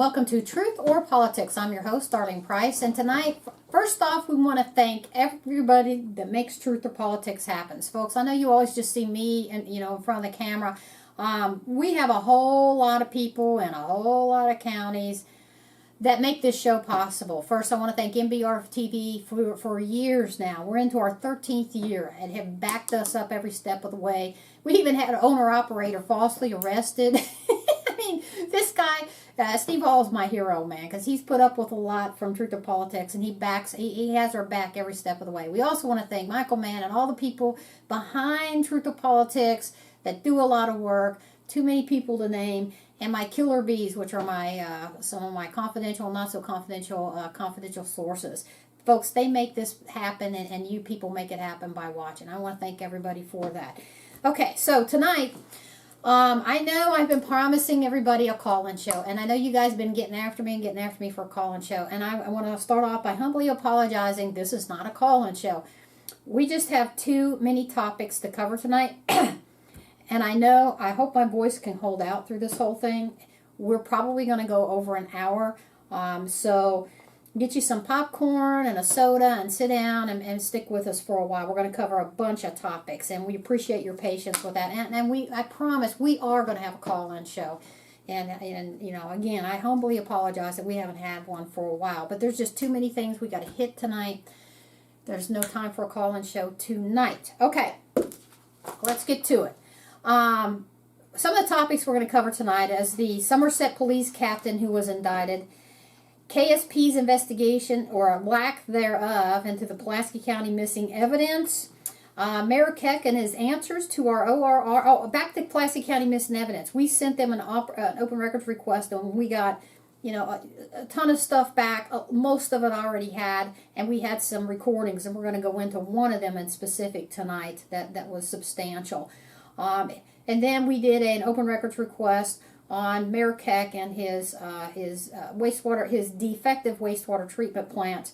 welcome to Truth or Politics. I'm your host, Darlene Price, and tonight, first off, we want to thank everybody that makes Truth or Politics happen. Folks, I know you always just see me and in front of the camera. We have a whole lot of people in a whole lot of counties that make this show possible. First, I want to thank MBR TV for years now. We're into our 13th year and have backed us up every step of the way. We even had an owner-operator falsely arrested. I mean, this guy, Steve Hall, is my hero, man, because he's put up with a lot from Truth or Politics, and he has our back every step of the way. We also want to thank Michael Mann and all the people behind Truth or Politics that do a lot of work. Too many people to name. And my killer bees, which are my some of my confidential, not so confidential, confidential sources. Folks, they make this happen, and you people make it happen by watching. I want to thank everybody for that. Okay, so tonight, I know I've been promising everybody a call-in show, and I know you guys have been getting after me for a call-in show, and I want to start off by humbly apologizing. This is not a call-in show. We just have too many topics to cover tonight. And I hope my voice can hold out through this whole thing. We're probably going to go over an hour. So get you some popcorn and a soda and sit down and stick with us for a while. We're going to cover a bunch of topics, and we appreciate your patience with that. And I promise we are going to have a call-in show. And again, I humbly apologize that we haven't had one for a while. But there's just too many things we got to hit tonight. There's no time for a call-in show tonight. Okay, let's get to it. Some of the topics we're going to cover tonight is the Somerset police captain who was indicted, KSP's investigation or lack thereof into the Pulaski County missing evidence, Mayor Keck and his answers to our ORR. Oh, back to Pulaski County missing evidence. We sent them an open records request, and we got a ton of stuff back. Most of it I already had, and we had some recordings, and we're going to go into one of them in specific tonight that was substantial. And then we did an open records request on Mayor Keck and his defective wastewater treatment plant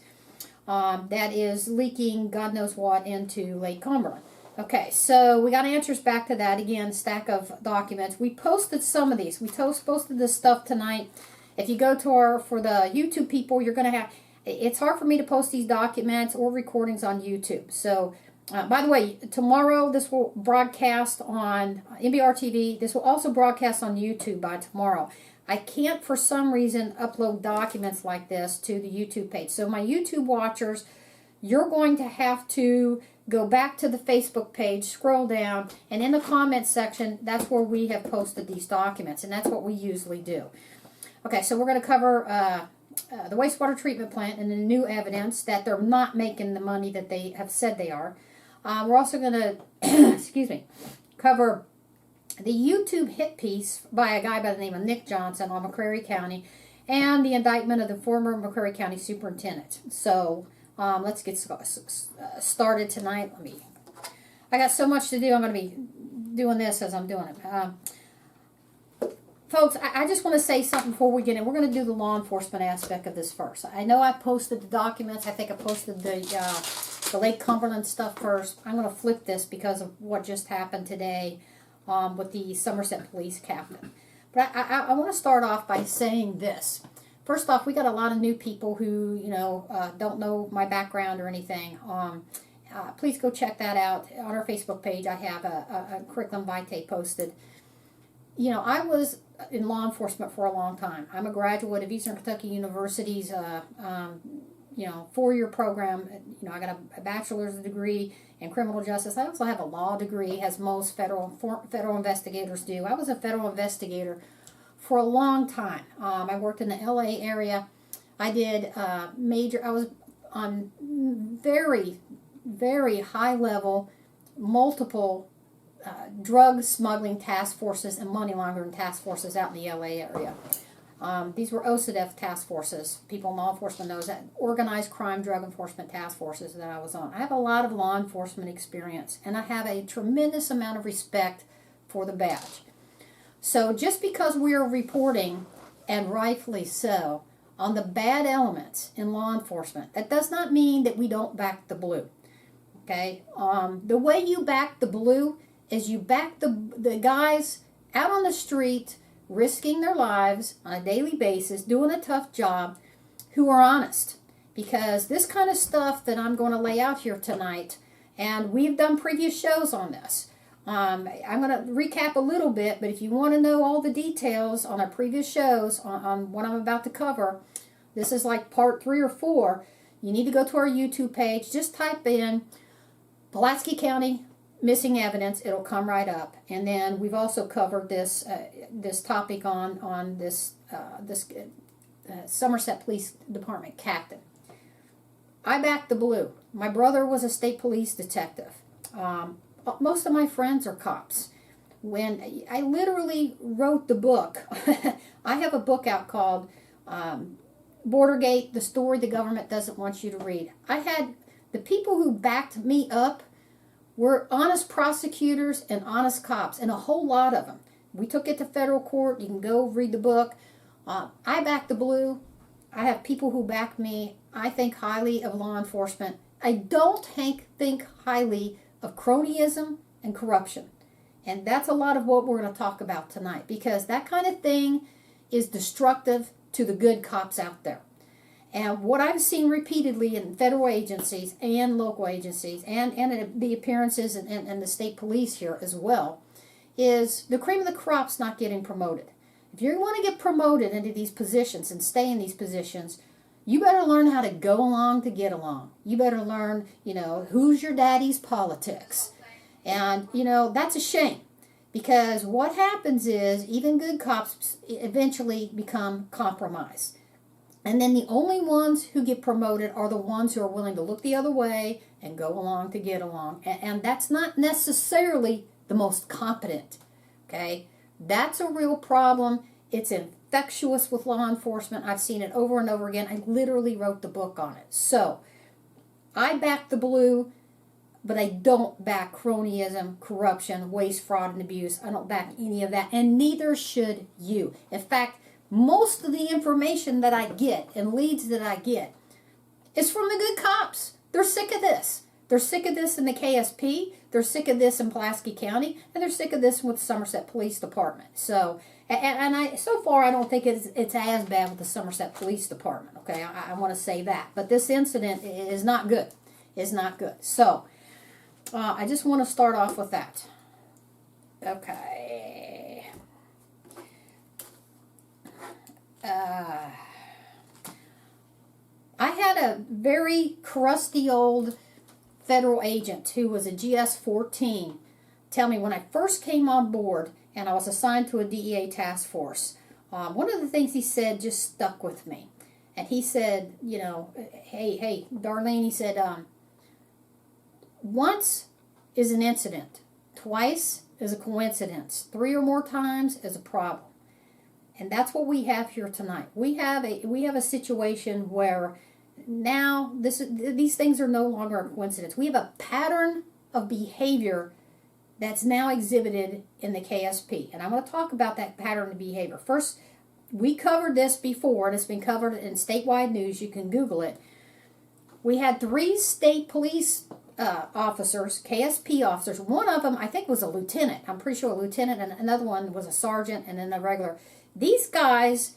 that is leaking God knows what into Lake Cumberland. Okay, so we got answers back to that. Again, stack of documents. We posted some of these. We posted this stuff tonight. If you go to for the YouTube people, you're going to have, it's hard for me to post these documents or recordings on YouTube. So by the way, tomorrow this will broadcast on MBR TV. This will also broadcast on YouTube by tomorrow. I can't, for some reason, upload documents like this to the YouTube page. So my YouTube watchers, you're going to have to go back to the Facebook page, scroll down, and in the comments section, that's where we have posted these documents, and that's what we usually do. Okay, so we're going to cover the wastewater treatment plant and the new evidence that they're not making the money that they have said they are. We're also going to, cover the YouTube hit piece by a guy by the name of Nick Johnson on McCreary County and the indictment of the former McCreary County superintendent. So let's get started tonight. I got so much to do. I'm going to be doing this as I'm doing it. Folks, I just want to say something before we get in. We're going to do the law enforcement aspect of this first. I know I posted the documents. I think I posted the Lake Cumberland stuff first. I'm going to flip this because of what just happened today with the Somerset police captain. But I want to start off by saying this. First off, we got a lot of new people who, don't know my background or anything. Please go check that out. On our Facebook page, I have a curriculum vitae posted. I was in law enforcement for a long time. I'm a graduate of Eastern Kentucky University's 4-year program. I got a bachelor's degree in criminal justice. I also have a law degree, as most federal investigators do. I was a federal investigator for a long time. I worked in the LA area. I did I was on very, very high level, multiple drug smuggling task forces and money laundering task forces out in the LA area. These were OCDETF task forces. People in law enforcement knows that. Organized crime drug enforcement task forces that I was on. I have a lot of law enforcement experience, and I have a tremendous amount of respect for the badge. So just because we are reporting, and rightfully so, on the bad elements in law enforcement, that does not mean that we don't back the blue. Okay? The way you back the blue is you back the guys out on the street risking their lives on a daily basis, doing a tough job, who are honest. Because this kind of stuff that I'm going to lay out here tonight, and we've done previous shows on this. I'm going to recap a little bit, but if you want to know all the details on our previous shows on what I'm about to cover, this is like part 3 or 4. You need to go to our YouTube page. Just type in Pulaski County missing evidence. It'll come right up. And then we've also covered this this topic on this Somerset Police Department captain. I back the blue. My brother was a state police detective. Most of my friends are cops. When I literally wrote the book, I have a book out called Bordergate, the story the government doesn't want you to read. I had the people who backed me up were honest prosecutors and honest cops, and a whole lot of them. We took it to federal court. You can go read the book. I back the blue. I have people who back me. I think highly of law enforcement. I don't think highly of cronyism and corruption. And that's a lot of what we're going to talk about tonight, because that kind of thing is destructive to the good cops out there. And what I've seen repeatedly in federal agencies and local agencies and the appearances and the state police here as well is the cream of the crop's not getting promoted. If you want to get promoted into these positions and stay in these positions, you better learn how to go along to get along. You better learn, who's your daddy's politics. And, that's a shame. Because what happens is even good cops eventually become compromised. And then the only ones who get promoted are the ones who are willing to look the other way and go along to get along. And that's not necessarily the most competent. Okay? That's a real problem. It's infectious with law enforcement. I've seen it over and over again. I literally wrote the book on it. So, I back the blue, but I don't back cronyism, corruption, waste, fraud, and abuse. I don't back any of that, and neither should you. In fact, most of the information that I get and leads that I get is from the good cops. They're sick of this. They're sick of this in the KSP. They're sick of this in Pulaski County, and they're sick of this with the Somerset Police Department. So, so far, I don't think it's as bad with the Somerset Police Department. Okay, I want to say that, but this incident is not good. It's not good. So, I just want to start off with that. Okay. I had a very crusty old federal agent who was a GS-14 tell me when I first came on board and I was assigned to a DEA task force, one of the things he said just stuck with me. And he said, hey, Darlene, he said, once is an incident, twice is a coincidence, 3 or more times is a problem. And that's what we have here tonight. We have a situation where now these things are no longer a coincidence. We have a pattern of behavior that's now exhibited in the KSP. And I'm going to talk about that pattern of behavior. First, we covered this before, and it's been covered in statewide news. You can Google it. We had 3 state police officers, KSP officers. One of them, I think, was a lieutenant. I'm pretty sure a lieutenant, and another one was a sergeant, and then a regular. These guys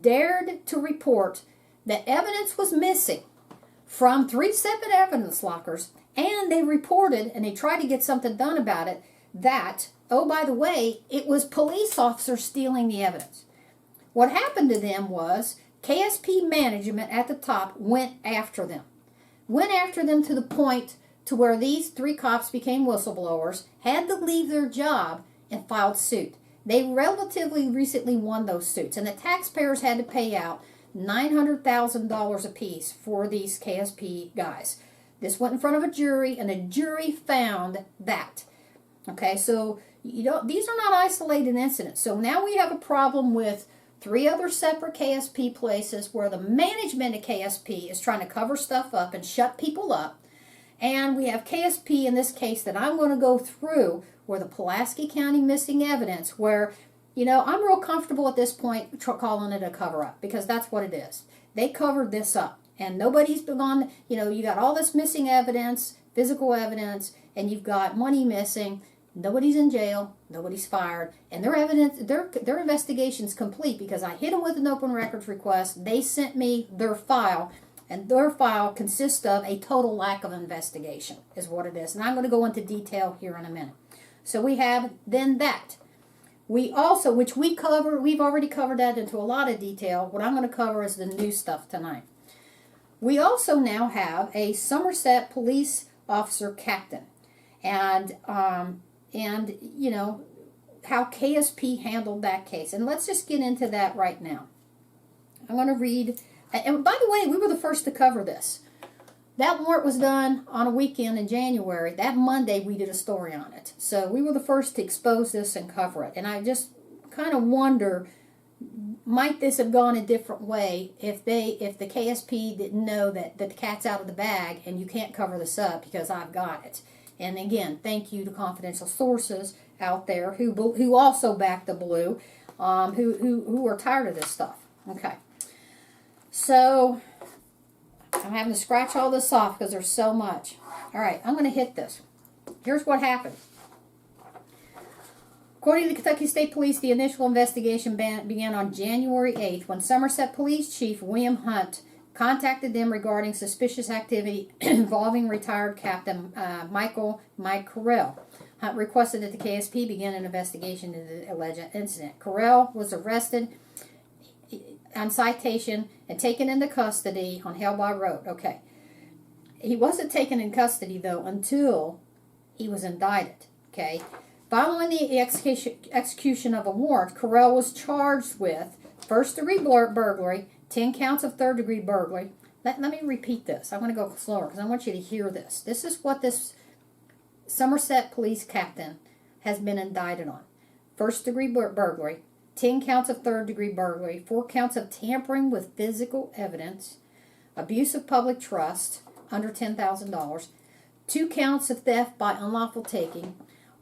dared to report that evidence was missing from 3 separate evidence lockers, and they reported, and they tried to get something done about it, that, oh, by the way, it was police officers stealing the evidence. What happened to them was KSP management at the top went after them. Went after them to the point to where these 3 cops became whistleblowers, had to leave their job, and filed suit. They relatively recently won those suits, and the taxpayers had to pay out $900,000 apiece for these KSP guys. This went in front of a jury, and the jury found that. Okay, so these are not isolated incidents. So now we have a problem with 3 other separate KSP places where the management of KSP is trying to cover stuff up and shut people up. And we have KSP in this case that I'm going to go through where the Pulaski County missing evidence where, I'm real comfortable at this point calling it a cover-up because that's what it is. They covered this up and nobody's been on, you got all this missing evidence, physical evidence, and you've got money missing. Nobody's in jail. Nobody's fired. And their evidence, their investigation's complete because I hit them with an open records request. They sent me their file. And their file consists of a total lack of investigation, is what it is. And I'm going to go into detail here in a minute. So we have then that. We also, which we've already covered that into a lot of detail. What I'm going to cover is the new stuff tonight. We also now have a Somerset police officer captain. And you know, how KSP handled that case. And let's just get into that right now. I'm going to read. And by the way, we were the first to cover this. That warrant was done on a weekend in January. That Monday, we did a story on it. So we were the first to expose this and cover it. And I just kind of wonder, might this have gone a different way if the KSP didn't know that the cat's out of the bag and you can't cover this up because I've got it. And again, thank you to confidential sources out there who also back the blue, who are tired of this stuff. Okay. So, I'm having to scratch all this off because there's so much. All right, I'm going to hit this. Here's what happened. According to the Kentucky State Police, the initial investigation began on January 8th when Somerset Police Chief William Hunt contacted them regarding suspicious activity involving retired Captain Mike Carell. Hunt requested that the KSP begin an investigation into the alleged incident. Carell was arrested on citation and taken into custody on Hell by Road. Okay. He wasn't taken in custody, though, until he was indicted. Okay. Following the execution of a warrant, Carell was charged with first-degree burglary, 10 counts of third-degree burglary. Let me repeat this. I'm going to go slower because I want you to hear this. This is what this Somerset police captain has been indicted on. First-degree burglary, 10 counts of third-degree burglary, 4 counts of tampering with physical evidence, abuse of public trust, under $10,000, 2 counts of theft by unlawful taking,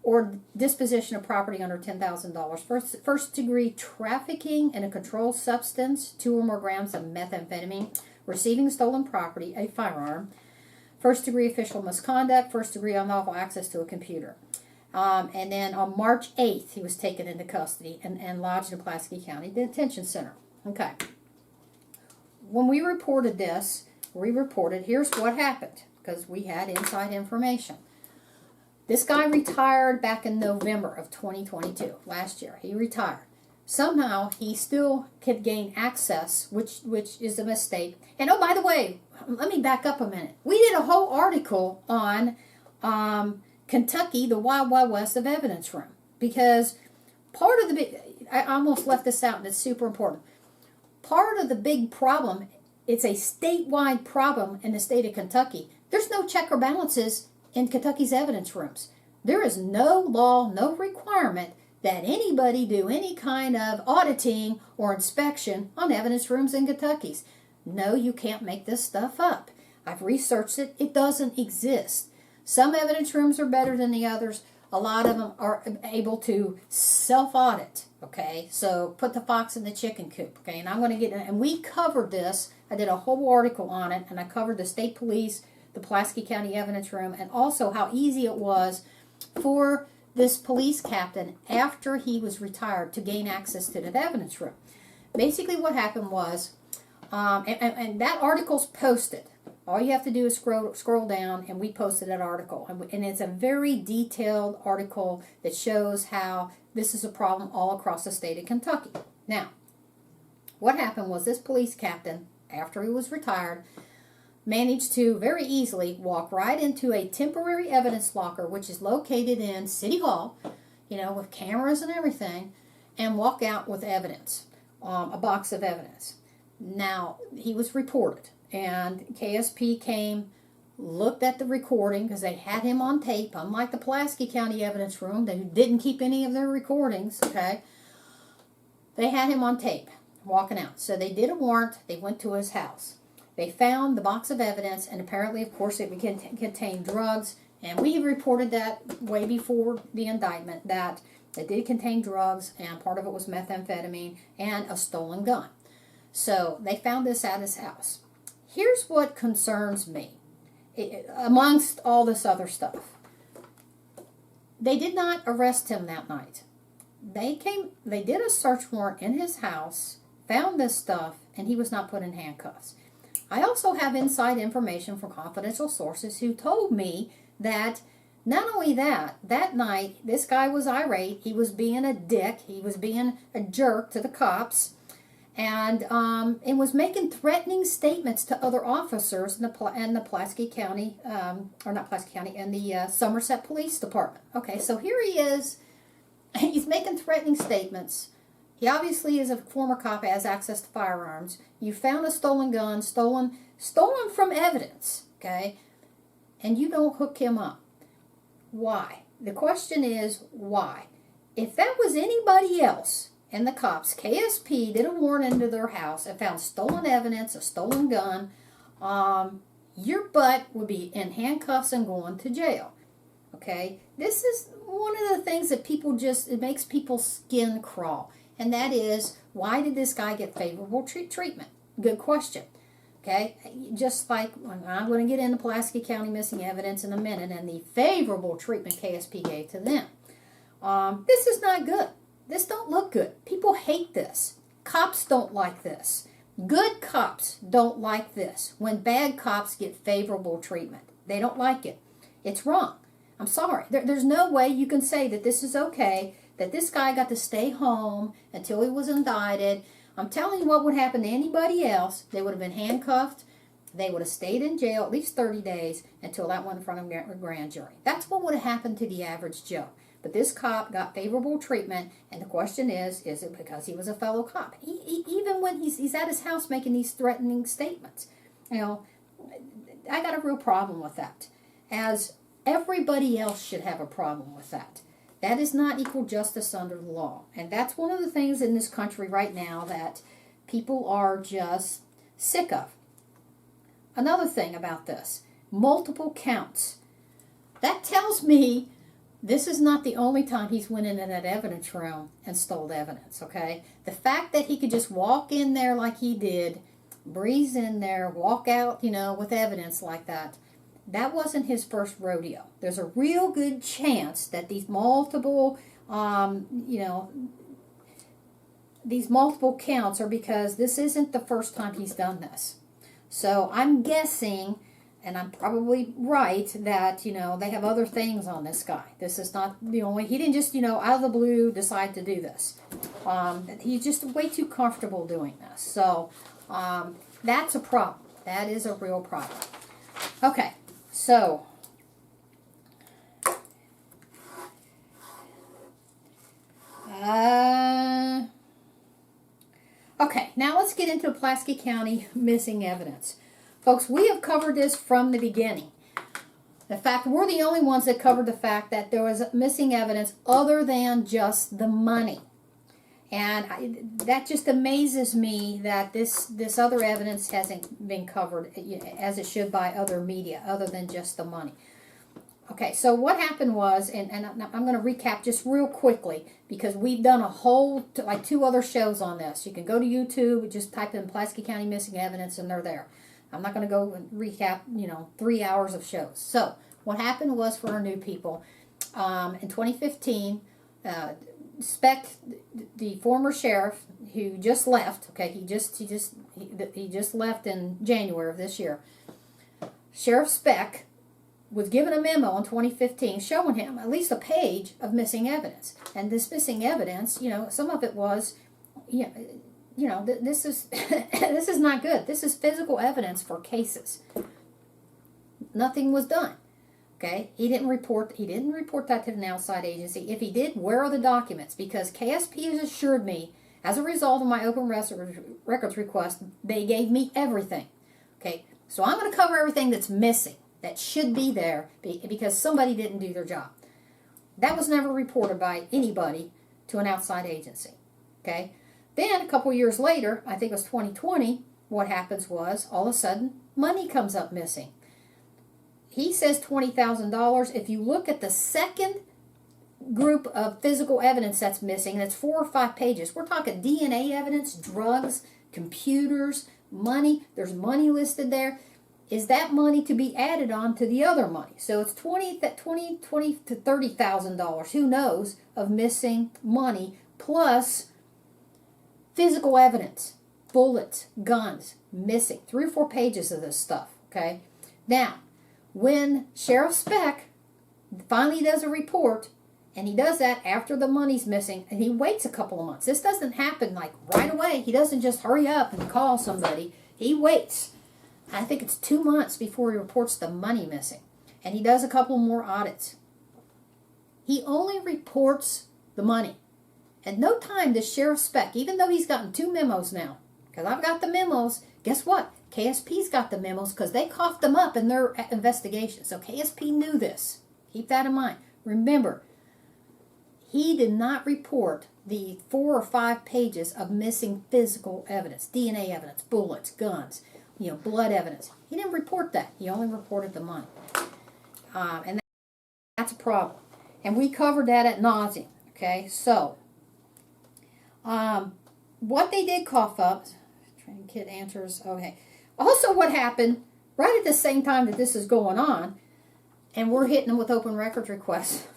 or disposition of property under $10,000, first-degree trafficking in a controlled substance, 2 or more grams of methamphetamine, receiving stolen property, a firearm, first-degree official misconduct, first-degree unlawful access to a computer. And then on March 8th, he was taken into custody and lodged in Pulaski County Detention Center. Okay. When we reported this, here's what happened, because we had inside information. This guy retired back in November of 2022, last year. He retired. Somehow, he still could gain access, which is a mistake. And oh, by the way, let me back up a minute. We did a whole article on Kentucky, the Wild Wild West of evidence room, because part of I almost left this out, and it's super important. Part of the big problem, it's a statewide problem in the state of Kentucky. There's no check or balances in Kentucky's evidence rooms. There is no law, no requirement that anybody do any kind of auditing or inspection on evidence rooms in Kentucky's. No, you can't make this stuff up. I've researched it. It doesn't exist. Some evidence rooms are better than the others. A lot of them are able to self-audit, okay? So put the fox in the chicken coop, okay? And I'm going to get, and we covered this. I did a whole article on it, and I covered the state police, the Pulaski County evidence room, and also how easy it was for this police captain, after he was retired, to gain access to that evidence room. Basically what happened was, and that article's posted. All you have to do is scroll down, and we posted that article. And it's a very detailed article that shows how this is a problem all across the state of Kentucky. Now, what happened was this police captain, after he was retired, managed to very easily walk right into a temporary evidence locker, which is located in City Hall, with cameras and everything, and walk out with evidence, a box of evidence. Now, he was reported. And KSP came, looked at the recording, because they had him on tape, unlike the Pulaski County evidence room. They didn't keep any of their recordings, okay? They had him on tape, walking out. So they did a warrant. They went to his house. They found the box of evidence, and apparently, of course, it contained drugs. And we reported that way before the indictment, that it did contain drugs, and part of it was methamphetamine and a stolen gun. So they found this at his house. Here's what concerns me, amongst all this other stuff. They did not arrest him that night. They did a search warrant in his house, found this stuff, and he was not put in handcuffs. I also have inside information from confidential sources who told me that not only that night, this guy was irate. He was being a dick. He was being a jerk to the cops, and was making threatening statements to other officers in the Pulaski County, or not Pulaski County, and the Somerset Police Department. Okay, so here he is. He's making threatening statements. He obviously is a former cop, has access to firearms. You found a stolen gun, stolen from evidence, okay? And you don't hook him up. Why? The question is, why? If that was anybody else and the cops, KSP did a warrant into their house and found stolen evidence, a stolen gun, your butt would be in handcuffs and going to jail. Okay? This is one of the things that it makes people's skin crawl. And that is, why did this guy get favorable treatment? Good question. Okay? Just like, I'm going to get into Pulaski County missing evidence in a minute and the favorable treatment KSP gave to them. This is not good. This don't look good. People hate this. Cops don't like this. Good cops don't like this. When bad cops get favorable treatment, they don't like it. It's wrong. I'm sorry. There's no way you can say that this is okay, that this guy got to stay home until he was indicted. I'm telling you what would happen to anybody else. They would have been handcuffed. They would have stayed in jail at least 30 days until that went in front of a grand jury. That's what would have happened to the average Joe. But this cop got favorable treatment, and the question is it because he was a fellow cop? Even when he's at his house making these threatening statements. You know, I got a real problem with that. As everybody else should have a problem with that. That is not equal justice under the law. And that's one of the things in this country right now that people are just sick of. Another thing about this, multiple counts. That tells me this is not the only time he's went into that evidence room and stole evidence, okay? The fact that he could just walk in there like he did, breeze in there, walk out, with evidence like that, that wasn't his first rodeo. There's a real good chance that these multiple, these multiple counts are because this isn't the first time he's done this. So I'm guessing, and I'm probably right, that, they have other things on this guy. This is not the only, he didn't just, out of the blue decide to do this. He's just way too comfortable doing this. So that's a problem. That is a real problem. Okay. So, okay, now let's get into Pulaski County missing evidence. Folks, we have covered this from the beginning. In fact, we're the only ones that covered the fact that there was missing evidence other than just the money. And that just amazes me that this other evidence hasn't been covered as it should by other media, other than just the money. Okay, so what happened was, and I'm going to recap just real quickly, because we've done a whole, like 2 other shows on this. You can go to YouTube, just type in Pulaski County missing evidence, and they're there. I'm not going to go and recap, 3 hours of shows. So, what happened was, for our new people, in 2015, Speck, the former sheriff who just left, okay, he just left in January of this year. Sheriff Speck was given a memo in 2015 showing him at least a page of missing evidence. And this missing evidence, some of it was, this is this is not good. This is physical evidence for cases. Nothing was done. Okay, he didn't report that to an outside agency. If he did, where are the documents? Because KSP has assured me, as a result of my open records request, they gave me everything. Okay, so I'm going to cover everything that's missing, that should be there, because somebody didn't do their job. That was never reported by anybody to an outside agency. Okay, then a couple years later, I think it was 2020, what happens was, all of a sudden, money comes up missing. He says $20,000. If you look at the second group of physical evidence that's missing, that's 4 or 5 pages. We're talking DNA evidence, drugs, computers, money. There's money listed there. is that money to be added on to the other money. So it's $20 to $30,000, who knows, of missing money, plus physical evidence, bullets, guns, missing. 3 or 4 pages of this stuff, okay? Now, when Sheriff Speck finally does a report, and he does that after the money's missing, and he waits a couple of months. This doesn't happen like right away. He doesn't just hurry up and call somebody. He waits. I think it's 2 months before he reports the money missing. And he does a couple more audits. He only reports the money. At no time does Sheriff Speck, even though he's gotten 2 memos now, because I've got the memos, guess what? KSP's got the memos because they coughed them up in their investigation. So KSP knew this. Keep that in mind. Remember, he did not report the 4 or 5 pages of missing physical evidence, DNA evidence, bullets, guns, blood evidence. He didn't report that. He only reported the money. And that's a problem. And we covered that at nauseam. Okay, so what they did cough up, training kit answers, okay. Also what happened, right at the same time that this is going on, and we're hitting them with open records requests,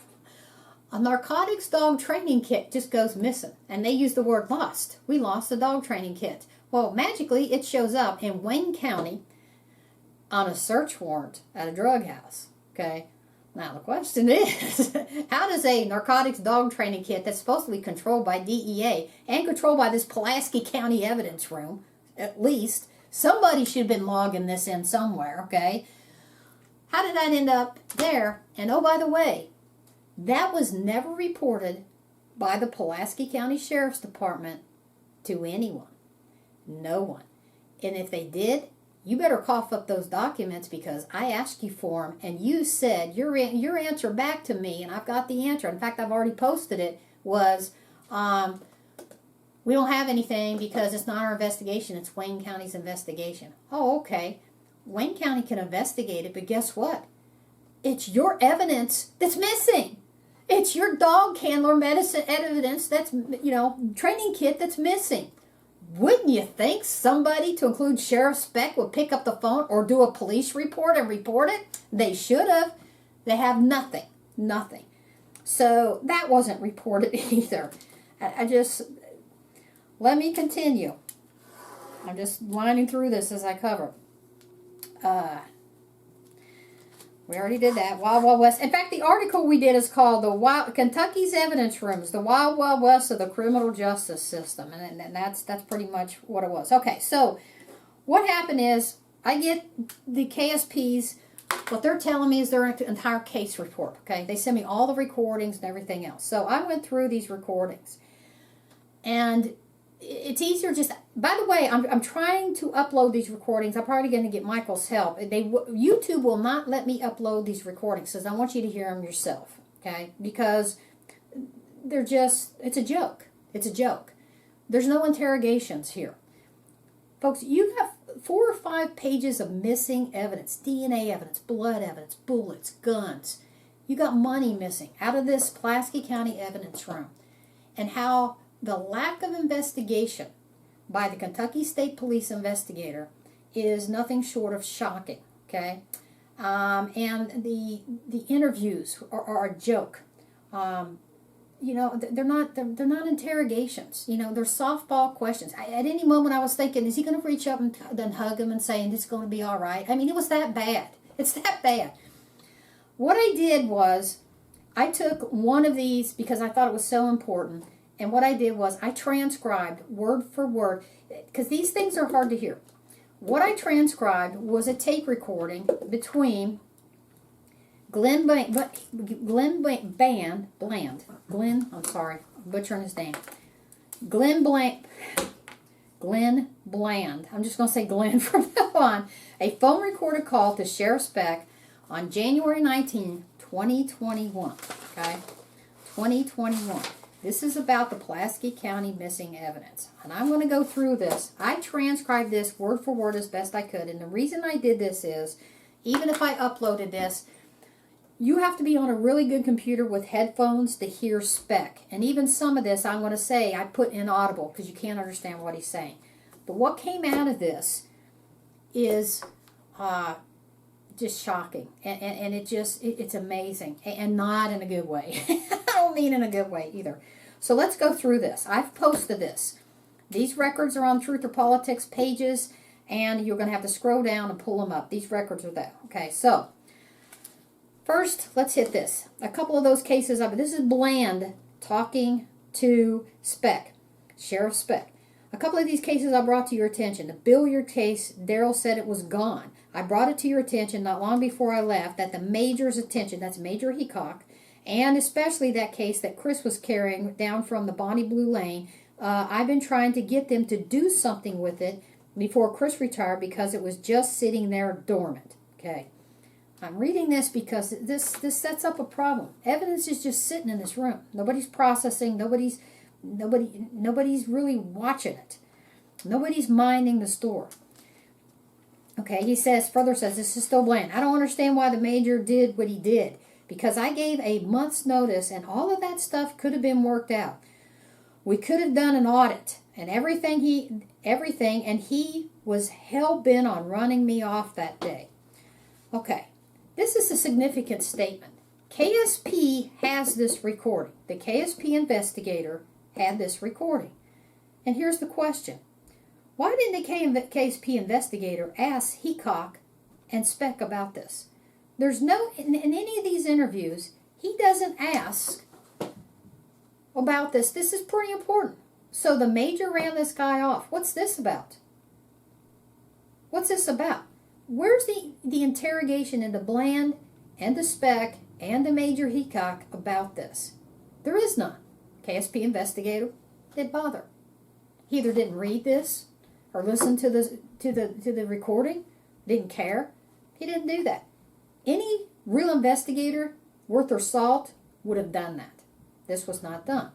a narcotics dog training kit just goes missing. And they use the word lost. We lost the dog training kit. Well, magically, it shows up in Wayne County on a search warrant at a drug house. Okay? Now, the question is, how does a narcotics dog training kit that's supposed to be controlled by DEA and controlled by this Pulaski County evidence room, at least, somebody should have been logging this in somewhere, okay? How did that end up there? And oh, by the way, that was never reported by the Pulaski County Sheriff's Department to anyone. No one. And if they did, you better cough up those documents because I asked you for them and you said your answer back to me, and I've got the answer. In fact, I've already posted it, was we don't have anything because it's not our investigation. It's Wayne County's investigation. Oh, okay. Wayne County can investigate it, but guess what? It's your evidence that's missing. It's your dog handler medicine evidence that's, training kit that's missing. Wouldn't you think somebody, to include Sheriff Speck, would pick up the phone or do a police report and report it? They should have. They have nothing. Nothing. So that wasn't reported either. Let me continue. I'm just winding through this as I cover. We already did that. Wild Wild West. In fact, the article we did is called Kentucky's Evidence Rooms, the Wild Wild West of the Criminal Justice System. And that's pretty much what it was. Okay, so what happened is I get the KSPs, what they're telling me is their entire case report. Okay, they send me all the recordings and everything else. So I went through these recordings. And it's easier just, by the way, I'm trying to upload these recordings. I'm probably going to get Michael's help. YouTube will not let me upload these recordings because I want you to hear them yourself, okay? Because they're just, it's a joke. It's a joke. There's no interrogations here. Folks, you have 4 or 5 pages of missing evidence, DNA evidence, blood evidence, bullets, guns. You got money missing out of this Pulaski County evidence room. And how the lack of investigation by the Kentucky State Police investigator is nothing short of shocking, okay? And the interviews are a joke. They're not interrogations. They're softball questions. At any moment I was thinking, is he going to reach up and then hug him and say, it's going to be all right? I mean, it was that bad. It's that bad. What I did was I took one of these because I thought it was so important. And what I did was I transcribed word for word, because these things are hard to hear. What I transcribed was a tape recording between Glenn, I'm sorry, I'm butchering his name. Glenn Bland, I'm just going to say Glenn from now on, a phone recorded call to Sheriff Speck on January 19, 2021, okay? 2021. This is about the Pulaski County missing evidence. And I'm going to go through this. I transcribed this word for word as best I could. And the reason I did this is, even if I uploaded this, you have to be on a really good computer with headphones to hear Speck. And even some of this, I'm going to say, I put inaudible because you can't understand what he's saying. But what came out of this is just shocking. And it's amazing. And not in a good way. I don't mean in a good way either. So let's go through this. I've posted this. These records are on Truth or Politics pages, and you're going to have to scroll down and pull them up. These records are there. Okay, so first, let's hit this. A couple of those cases, this is Bland talking to Speck, Sheriff Speck. A couple of these cases I brought to your attention. The Billiard case, Daryl said it was gone. I brought it to your attention not long before I left that the Major's attention, that's Major Heacock, and especially that case that Chris was carrying down from the Bonnie Blue Lane, I've been trying to get them to do something with it before Chris retired because it was just sitting there dormant. Okay. I'm reading this because this sets up a problem. Evidence is just sitting in this room. Nobody's processing. Nobody's really watching it. Nobody's minding the store. Okay, he further says, this is still Bland. I don't understand why the Major did what he did because I gave a month's notice and all of that stuff could have been worked out. We could have done an audit and everything, and he was hell-bent on running me off that day. Okay. This is a significant statement. KSP has this recording. The KSP investigator had this recording. And here's the question. Why didn't the KSP investigator ask Heacock and Speck about this? There's no, in any of these interviews, he doesn't ask about this. This is pretty important. So the Major ran this guy off. What's this about? What's this about? Where's the interrogation into Bland and the Speck and the Major Heacock about this? There is none. KSP investigator didn't bother. He either didn't read this or listen to the recording, didn't care. He didn't do that. Any real investigator worth their salt would have done that. This was not done.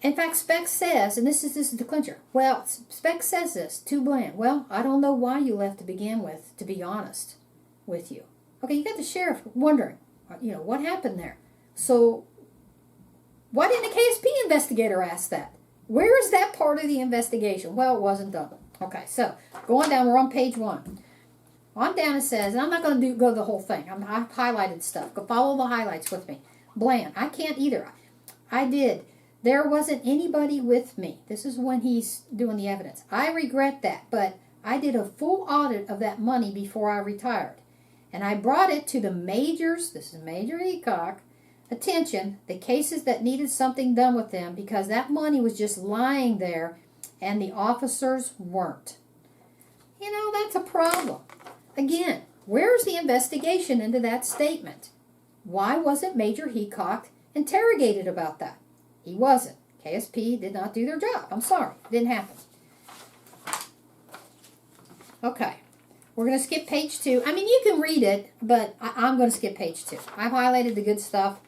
In fact, Speck says, and this is the clincher, well, Speck says this to Bland. Well, I don't know why you left to begin with, to be honest with you. Okay, you got the sheriff wondering, what happened there? So, why didn't the KSP investigator ask that? Where is that part of the investigation? Well, it wasn't done. Okay, so, going down, we're on page 1. On down it says, and I'm not going to go the whole thing. I've highlighted stuff. Go follow the highlights with me. Bland, I can't either. I did. There wasn't anybody with me. This is when he's doing the evidence. I regret that, but I did a full audit of that money before I retired. And I brought it to the Major's, this is Major Heacock, attention, the cases that needed something done with them because that money was just lying there and the officers weren't. That's a problem. Again, where's the investigation into that statement? Why wasn't Major Heacock interrogated about that? He wasn't. KSP did not do their job. I'm sorry. It didn't happen. Okay. We're going to skip page 2. I mean, you can read it, but I'm going to skip page 2. I've highlighted the good stuff.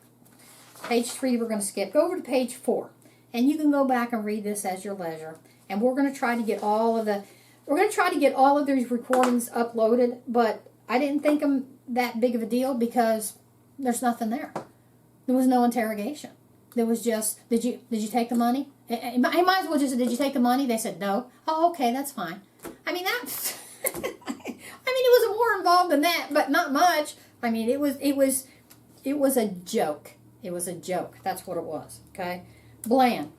Page 3 we're going to skip. Go over to page 4. And you can go back and read this as your leisure. And we're going to try to get all of these recordings uploaded, but I didn't think them that big of a deal because there's nothing there. There was no interrogation. There was just, did you take the money? I might as well just say, did you take the money? They said no. Oh, okay, that's fine. I mean, it was more involved than that, but not much. I mean, it was a joke. It was a joke. That's what it was. Okay, Bland.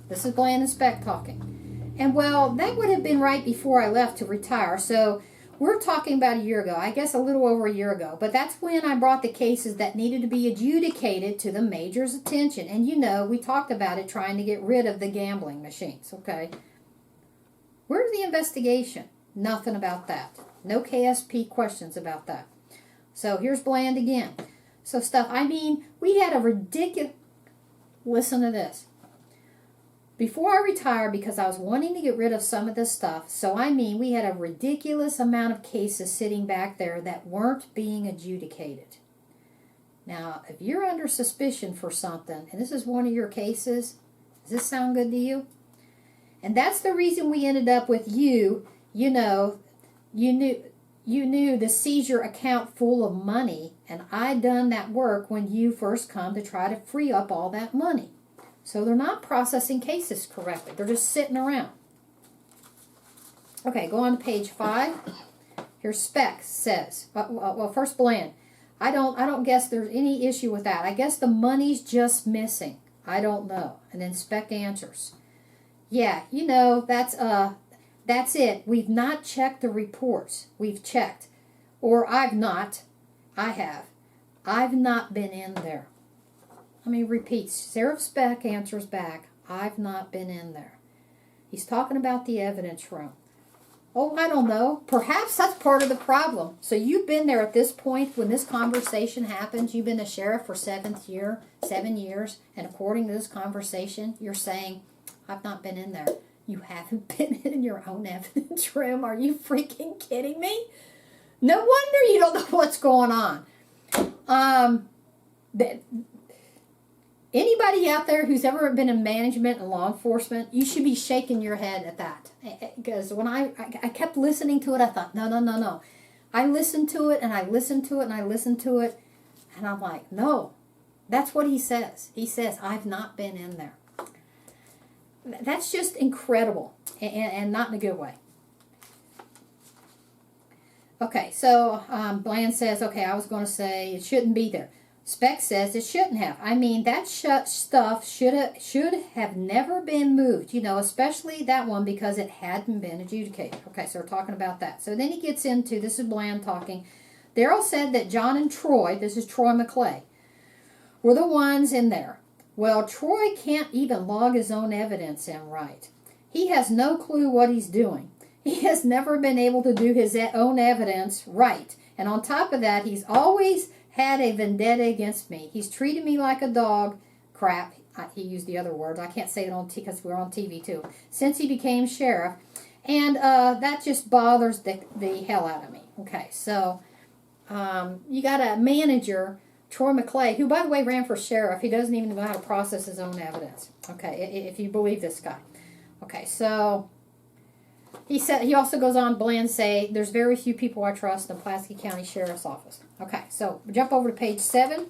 This is Bland and Speck talking. And well, that would have been right before I left to retire. So we're talking about a year ago, I guess a little over a year ago. But that's when I brought the cases that needed to be adjudicated to the Major's attention. And we talked about it, trying to get rid of the gambling machines, okay? Where's the investigation? Nothing about that. No KSP questions about that. So here's Bland again. So we had a ridiculous... Listen to this. Before I retired, because I was wanting to get rid of some of this stuff, we had a ridiculous amount of cases sitting back there that weren't being adjudicated. Now, if you're under suspicion for something, and this is one of your cases, does this sound good to you? And that's the reason we ended up with you knew the seizure account full of money, and I done that work when you first come to try to free up all that money. So they're not processing cases correctly. They're just sitting around. Okay, go on to page 5. Here's Speck says, well, first Bland. I don't guess there's any issue with that. I guess the money's just missing. I don't know. And then Speck answers, yeah, you know, that's it. We've not checked the reports. We've checked. Or I've not. I have. I've not been in there. Let me repeat. Sheriff Speck answers back, I've not been in there. He's talking about the evidence room. Oh, I don't know. Perhaps that's part of the problem. So you've been there at this point when this conversation happens. You've been a sheriff for 7 years. And according to this conversation, you're saying, I've not been in there. You haven't been in your own evidence room. Are you freaking kidding me? No wonder you don't know what's going on. Anybody out there who's ever been in management and law enforcement, you should be shaking your head at that. Because when I kept listening to it, I thought, no. I listened to it, and I listened to it, and I listened to it, and I'm like, no. That's what he says. He says, I've not been in there. That's just incredible, and not in a good way. Okay, so Bland says, okay, I was going to say it shouldn't be there. Speck says it shouldn't have. I mean, that stuff should have never been moved, you know, especially that one because it hadn't been adjudicated. Okay, so we're talking about that. So then he gets into, this is Bland talking, Darrell said that John and Troy, this is Troy McClay, were the ones in there. Well, Troy can't even log his own evidence in right. He has no clue what he's doing. He has never been able to do his own evidence right. And on top of that, he's always had a vendetta against me. He's treated me like a dog. Crap. He used the other words. I can't say it on because we're on TV too. Since he became sheriff. And that just bothers the hell out of me. Okay, so you got a manager, Troy McClay, who, by the way, ran for sheriff. He doesn't even know how to process his own evidence. Okay, if you believe this guy. Okay, so he also goes on, Bland say, there's very few people I trust in the Pulaski County Sheriff's Office. Okay, so jump over to page 7.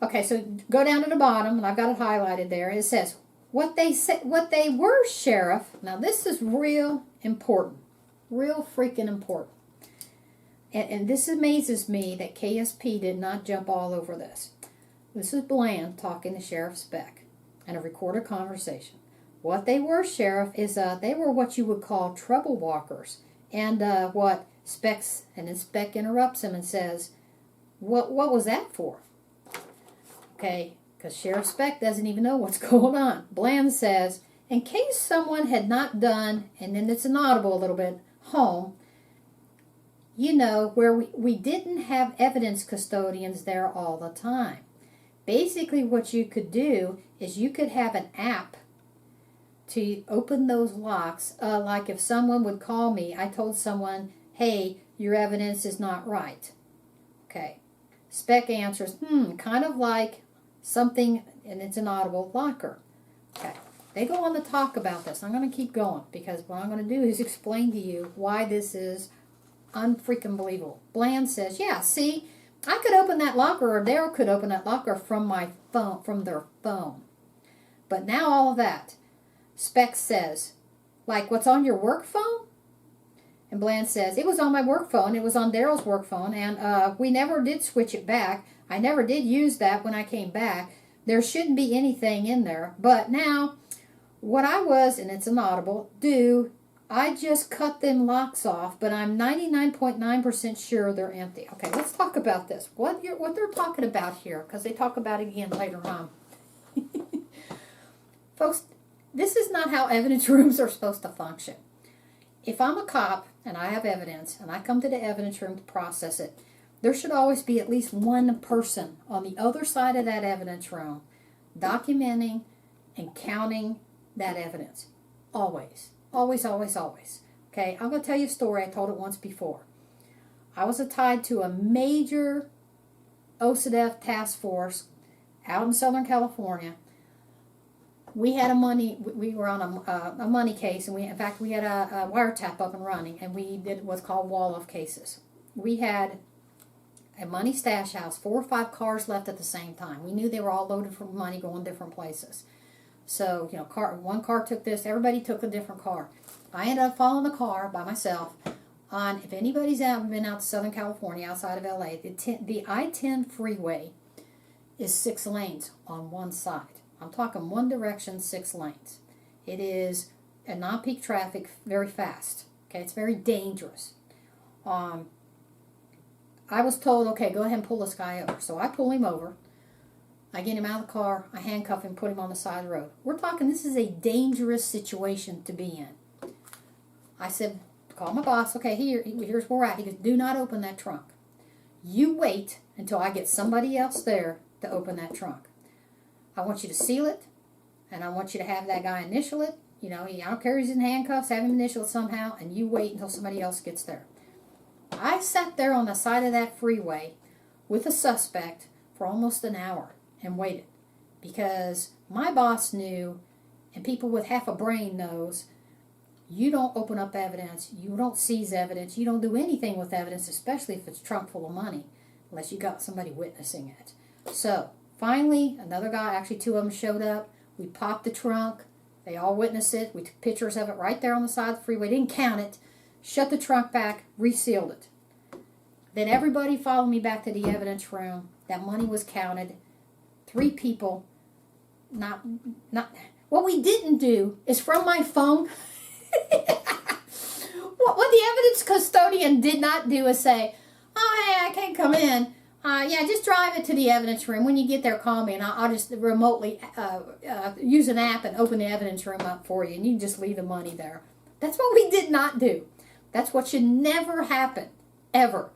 Okay, so go down to the bottom, and I've got it highlighted there. It says, what they were, Sheriff. Now, this is real important. Real freaking important. And this amazes me that KSP did not jump all over this. This is Bland talking to Sheriff Speck in a recorded conversation. What they were, Sheriff, is they were what you would call trouble walkers. And what Speck's, and then Speck interrupts him and says, what was that for? Okay, because Sheriff Speck doesn't even know what's going on. Bland says, in case someone had not done, and then it's inaudible a little bit, home, you know, where we didn't have evidence custodians there all the time. Basically, what you could do is you could have an app to open those locks. Like if someone would call me, I told someone, hey, your evidence is not right. Okay. Speck answers, kind of like something, and it's an audible locker. Okay. They go on to talk about this. I'm going to keep going because what I'm going to do is explain to you why this is unfreaking believable. Bland says, yeah, see, I could open that locker, or Darrell could open that locker from my phone, from their phone. But now all of that, Speck says, like what's on your work phone? And Bland says, it was on my work phone. It was on Darrell's work phone, and we never did switch it back. I never did use that when I came back. There shouldn't be anything in there. But now, what I was, and it's inaudible, I just cut them locks off, but I'm 99.9% sure they're empty. Okay, let's talk about this. What they're talking about here, because they talk about it again later on. Folks, this is not how evidence rooms are supposed to function. If I'm a cop and I have evidence and I come to the evidence room to process it, there should always be at least one person on the other side of that evidence room documenting and counting that evidence. Always. Always, always, always. Okay, I'm going to tell you a story. I told it once before. I was tied to a major OCDF task force out in Southern California. We had we were on a money case, and we had a wiretap up and running, and we did what's called wall-off cases. We had a money stash house, 4 or 5 cars left at the same time. We knew they were all loaded for money going different places. So, one car took this, everybody took a different car. I ended up following the car by myself on, if anybody's been out to Southern California, outside of LA, the I-10 freeway is 6 lanes on one side. I'm talking one direction, 6 lanes. It is a non-peak traffic, very fast. Okay, it's very dangerous. I was told, okay, go ahead and pull this guy over. So I pull him over. I get him out of the car. I handcuff him, put him on the side of the road. We're talking, this is a dangerous situation to be in. I said, call my boss. Okay, here's where we're at. He goes, do not open that trunk. You wait until I get somebody else there to open that trunk. I want you to seal it, and I want you to have that guy initial it. I don't care if he's in handcuffs, have him initial it somehow, and you wait until somebody else gets there. I sat there on the side of that freeway with a suspect for almost an hour and waited, because my boss knew, and people with half a brain knows, you don't open up evidence, you don't seize evidence, you don't do anything with evidence, especially if it's a trunk full of money, unless you got somebody witnessing it. So, finally, another guy, actually 2 of them showed up. We popped the trunk. They all witnessed it. We took pictures of it right there on the side of the freeway. Didn't count it. Shut the trunk back, resealed it. Then everybody followed me back to the evidence room. That money was counted. 3 people. Not. What we didn't do is from my phone. What the evidence custodian did not do is say, oh, hey, I can't come in. Yeah, just drive it to the evidence room. When you get there, call me, and I'll just remotely use an app and open the evidence room up for you, and you can just leave the money there. That's what we did not do. That's what should never happen, ever.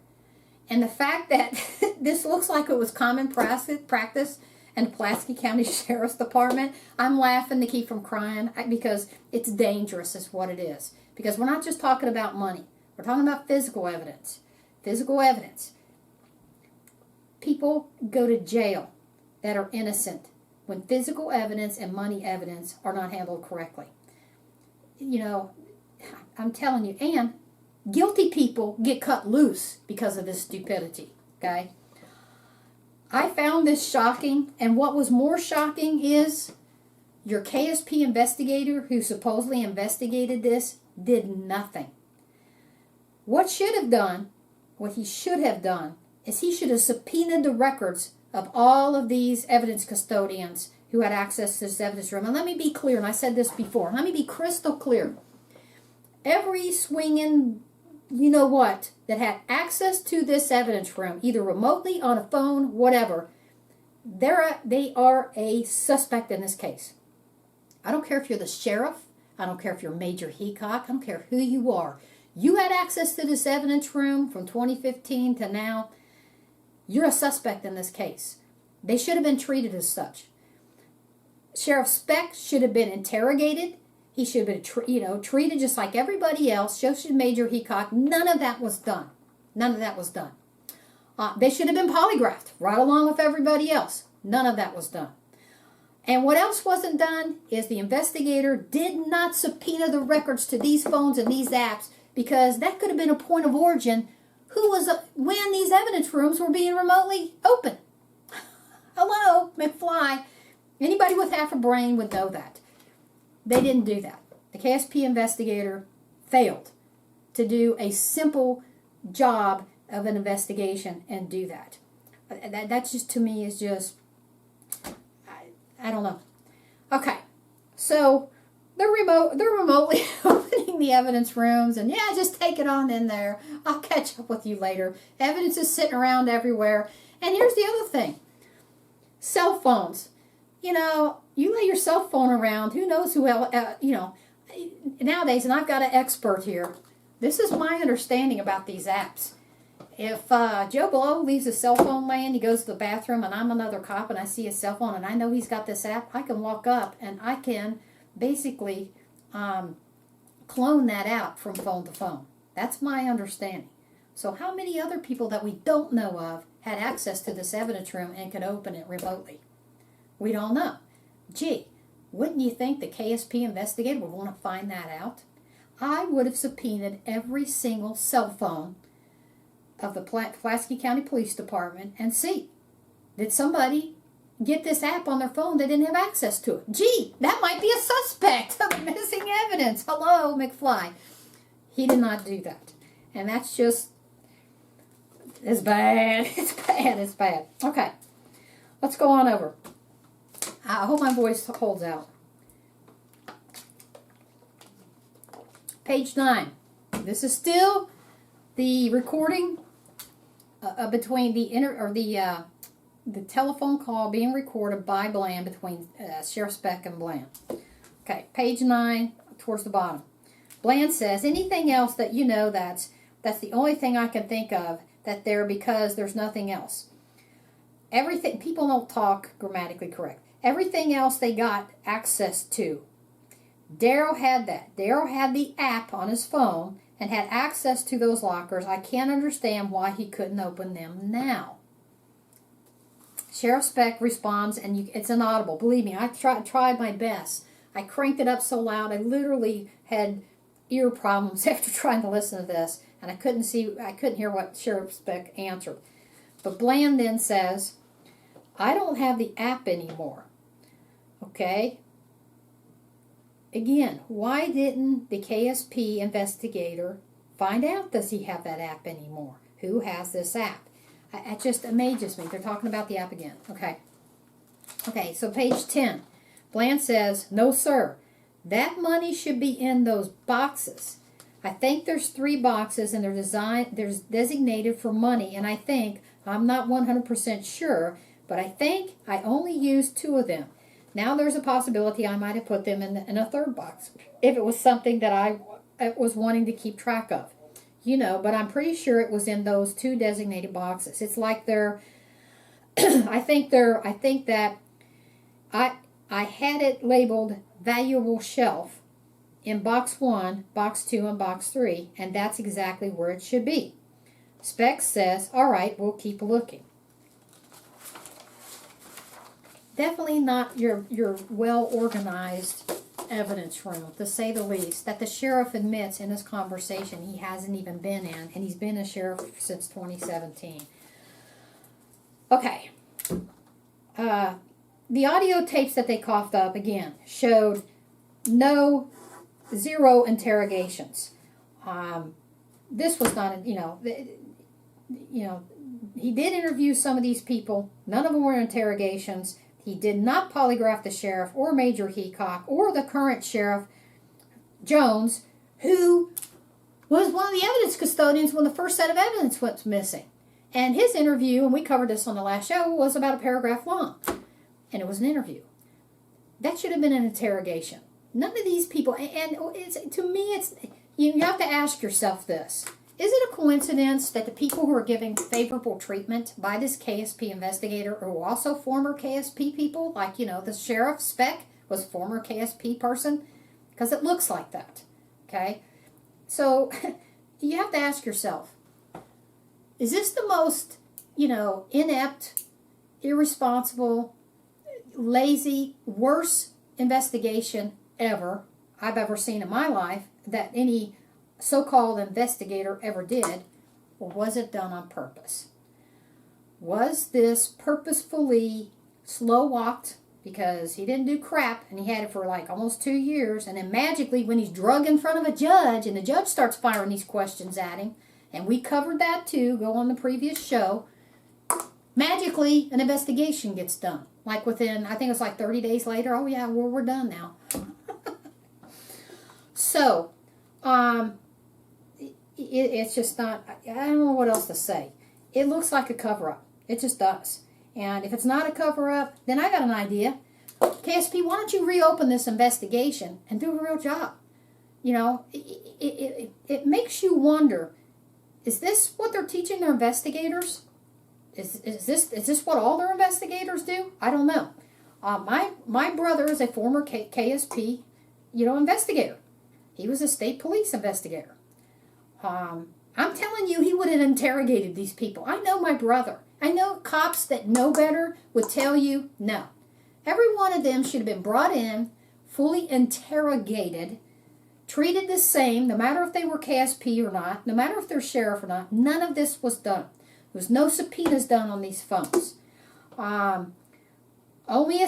And the fact that this looks like it was common practice in the Pulaski County Sheriff's Department, I'm laughing to keep from crying, because it's dangerous is what it is. Because we're not just talking about money. We're talking about physical evidence. Physical evidence. People go to jail that are innocent when physical evidence and money evidence are not handled correctly. I'm telling you, and guilty people get cut loose because of this stupidity, okay? I found this shocking, and what was more shocking is your KSP investigator who supposedly investigated this did nothing. What he should have done is he should have subpoenaed the records of all of these evidence custodians who had access to this evidence room. And let me be clear, and I said this before, let me be crystal clear. Every swinging, that had access to this evidence room, either remotely, on a phone, whatever, they are a suspect in this case. I don't care if you're the sheriff. I don't care if you're Major Heacock. I don't care who you are. You had access to this evidence room from 2015 to now. You're a suspect in this case. They should have been treated as such. Sheriff Speck should have been interrogated. He should have been, treated just like everybody else. So should Major Heacock. None of that was done. None of that was done. They should have been polygraphed right along with everybody else. None of that was done. And what else wasn't done is the investigator did not subpoena the records to these phones and these apps, because that could have been a point of origin when these evidence rooms were being remotely open. Hello, McFly. Anybody with half a brain would know that. They didn't do that. The KSP investigator failed to do a simple job of an investigation and do that. That's just, to me, is just, I don't know. Okay, so they're remotely opening the evidence rooms, and yeah, just take it on in there. I'll catch up with you later. Evidence is sitting around everywhere. And here's the other thing. Cell phones. You lay your cell phone around, who knows who else, nowadays, and I've got an expert here. This is my understanding about these apps. If Joe Blow leaves his cell phone laying, he goes to the bathroom, and I'm another cop, and I see his cell phone, and I know he's got this app, I can walk up, and I can basically clone that out from phone to phone. That's my understanding. So how many other people that we don't know of had access to this evidence room and could open it remotely? We don't know. Gee, wouldn't you think the KSP investigator would want to find that out? I would have subpoenaed every single cell phone of the Pulaski County Police Department and see, did somebody, get this app on their phone, they didn't have access to it. Gee, that might be a suspect of missing evidence. Hello, McFly. He did not do that. And that's just, it's bad. It's bad. It's bad. Okay. Let's go on over. I hope my voice holds out. Page 9. This is still the recording between the telephone call being recorded by Bland between Sheriff Speck and Bland. Okay, page 9, towards the bottom. Bland says, anything else that you know that's the only thing I can think of that there because there's nothing else. Everything, people don't talk grammatically correct. Everything else they got access to. Daryl had that. Daryl had the app on his phone and had access to those lockers. I can't understand why he couldn't open them now. Sheriff Speck responds, and it's inaudible. Believe me, I tried my best. I cranked it up so loud, I literally had ear problems after trying to listen to this, and I couldn't hear what Sheriff Speck answered. But Bland then says, I don't have the app anymore. Okay? Again, why didn't the KSP investigator find out, does he have that app anymore? Who has this app? It just amazes me. They're talking about the app again. Okay. Okay, so page 10. Bland says, no, sir. That money should be in those boxes. I think there's 3 boxes, and they're designated for money, and I think, I'm not 100% sure, but I think I only used 2 of them. Now there's a possibility I might have put them in a 3rd box if it was something that I was wanting to keep track of. You know, but I'm pretty sure it was in those 2 designated boxes. It's like they're, I think that I had it labeled valuable shelf in box 1, box 2, and box 3, and that's exactly where it should be. Speck says, all right, we'll keep looking. Definitely not your well-organized evidence room, to say the least, that the sheriff admits in this conversation he hasn't even been in, and he's been a sheriff since 2017. Okay. The audio tapes that they coughed up, again, showed 0 interrogations. This was not, he did interview some of these people. None of them were interrogations. He did not polygraph the sheriff or Major Heacock or the current sheriff, Jones, who was one of the evidence custodians when the first set of evidence was missing. And his interview, and we covered this on the last show, was about a paragraph long. And it was an interview. That should have been an interrogation. None of these people, and to me, you have to ask yourself this. Is it a coincidence that the people who are giving favorable treatment by this KSP investigator are also former KSP people? Like, the Sheriff Speck was a former KSP person? Because it looks like that. Okay? So, you have to ask yourself, is this the most, inept, irresponsible, lazy, worst investigation I've ever seen in my life that any so-called investigator ever did, or was it done on purpose? Was this purposefully slow-walked because he didn't do crap and he had it for like almost 2 years, and then magically when he's drug in front of a judge and the judge starts firing these questions at him, and we covered that too, go on the previous show, magically an investigation gets done. Like within, I think it was like 30 days later, oh yeah, we're done now. So, it's just not, I don't know what else to say. It looks like a cover-up. It just does. And if it's not a cover-up, then I got an idea. KSP, why don't you reopen this investigation and do a real job? It makes you wonder, is this what they're teaching their investigators? Is this what all their investigators do? I don't know. My brother is a former KSP, investigator. He was a state police investigator. I'm telling you, he would have interrogated these people. I know my brother. I know cops that know better would tell you, no. Every one of them should have been brought in, fully interrogated, treated the same, no matter if they were KSP or not, no matter if they're sheriff or not. None of this was done. There was no subpoenas done on these phones. Only a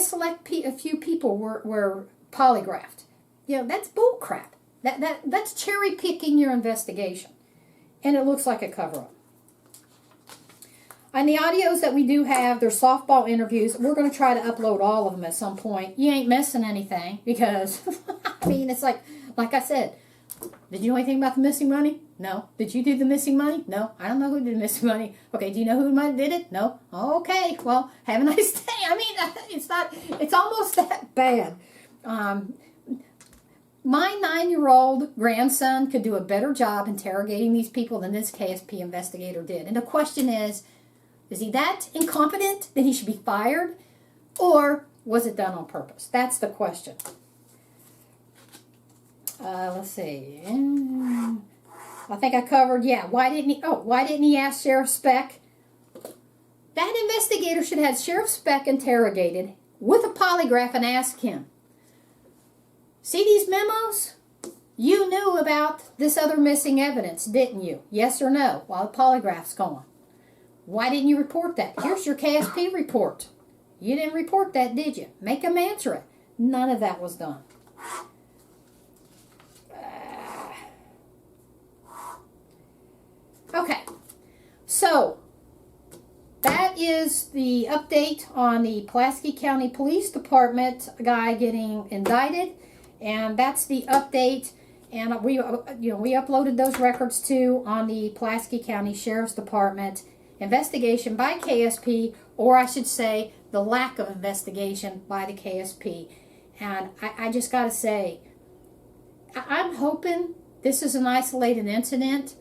few people were polygraphed. You know, that's bull crap. That's cherry picking your investigation. And it looks like a cover-up. And the audios that we do have, they're softball interviews. We're going to try to upload all of them at some point. You ain't missing anything because, I mean, it's like I said, did you know anything about the missing money? No. Did you do the missing money? No. I don't know who did the missing money. Okay, do you know who did it? No. Okay, well, have a nice day. I mean, it's almost that bad. My 9-year-old grandson could do a better job interrogating these people than this KSP investigator did. And the question is he that incompetent that he should be fired? Or was it done on purpose? That's the question. Let's see. I think I covered, yeah. Why didn't he ask Sheriff Speck? That investigator should have had Sheriff Speck interrogated with a polygraph and ask him, see these memos? You knew about this other missing evidence, didn't you? Yes or no, while the polygraph's going. Why didn't you report that? Here's your KSP report. You didn't report that, did you? Make them answer it. None of that was done. Okay, so that is the update on the Pulaski County Police Department guy getting indicted, and that's the update. And we uploaded those records too on the Pulaski County Sheriff's Department investigation by KSP, or I should say, the lack of investigation by the KSP. And I just got to say, I'm hoping this is an isolated incident.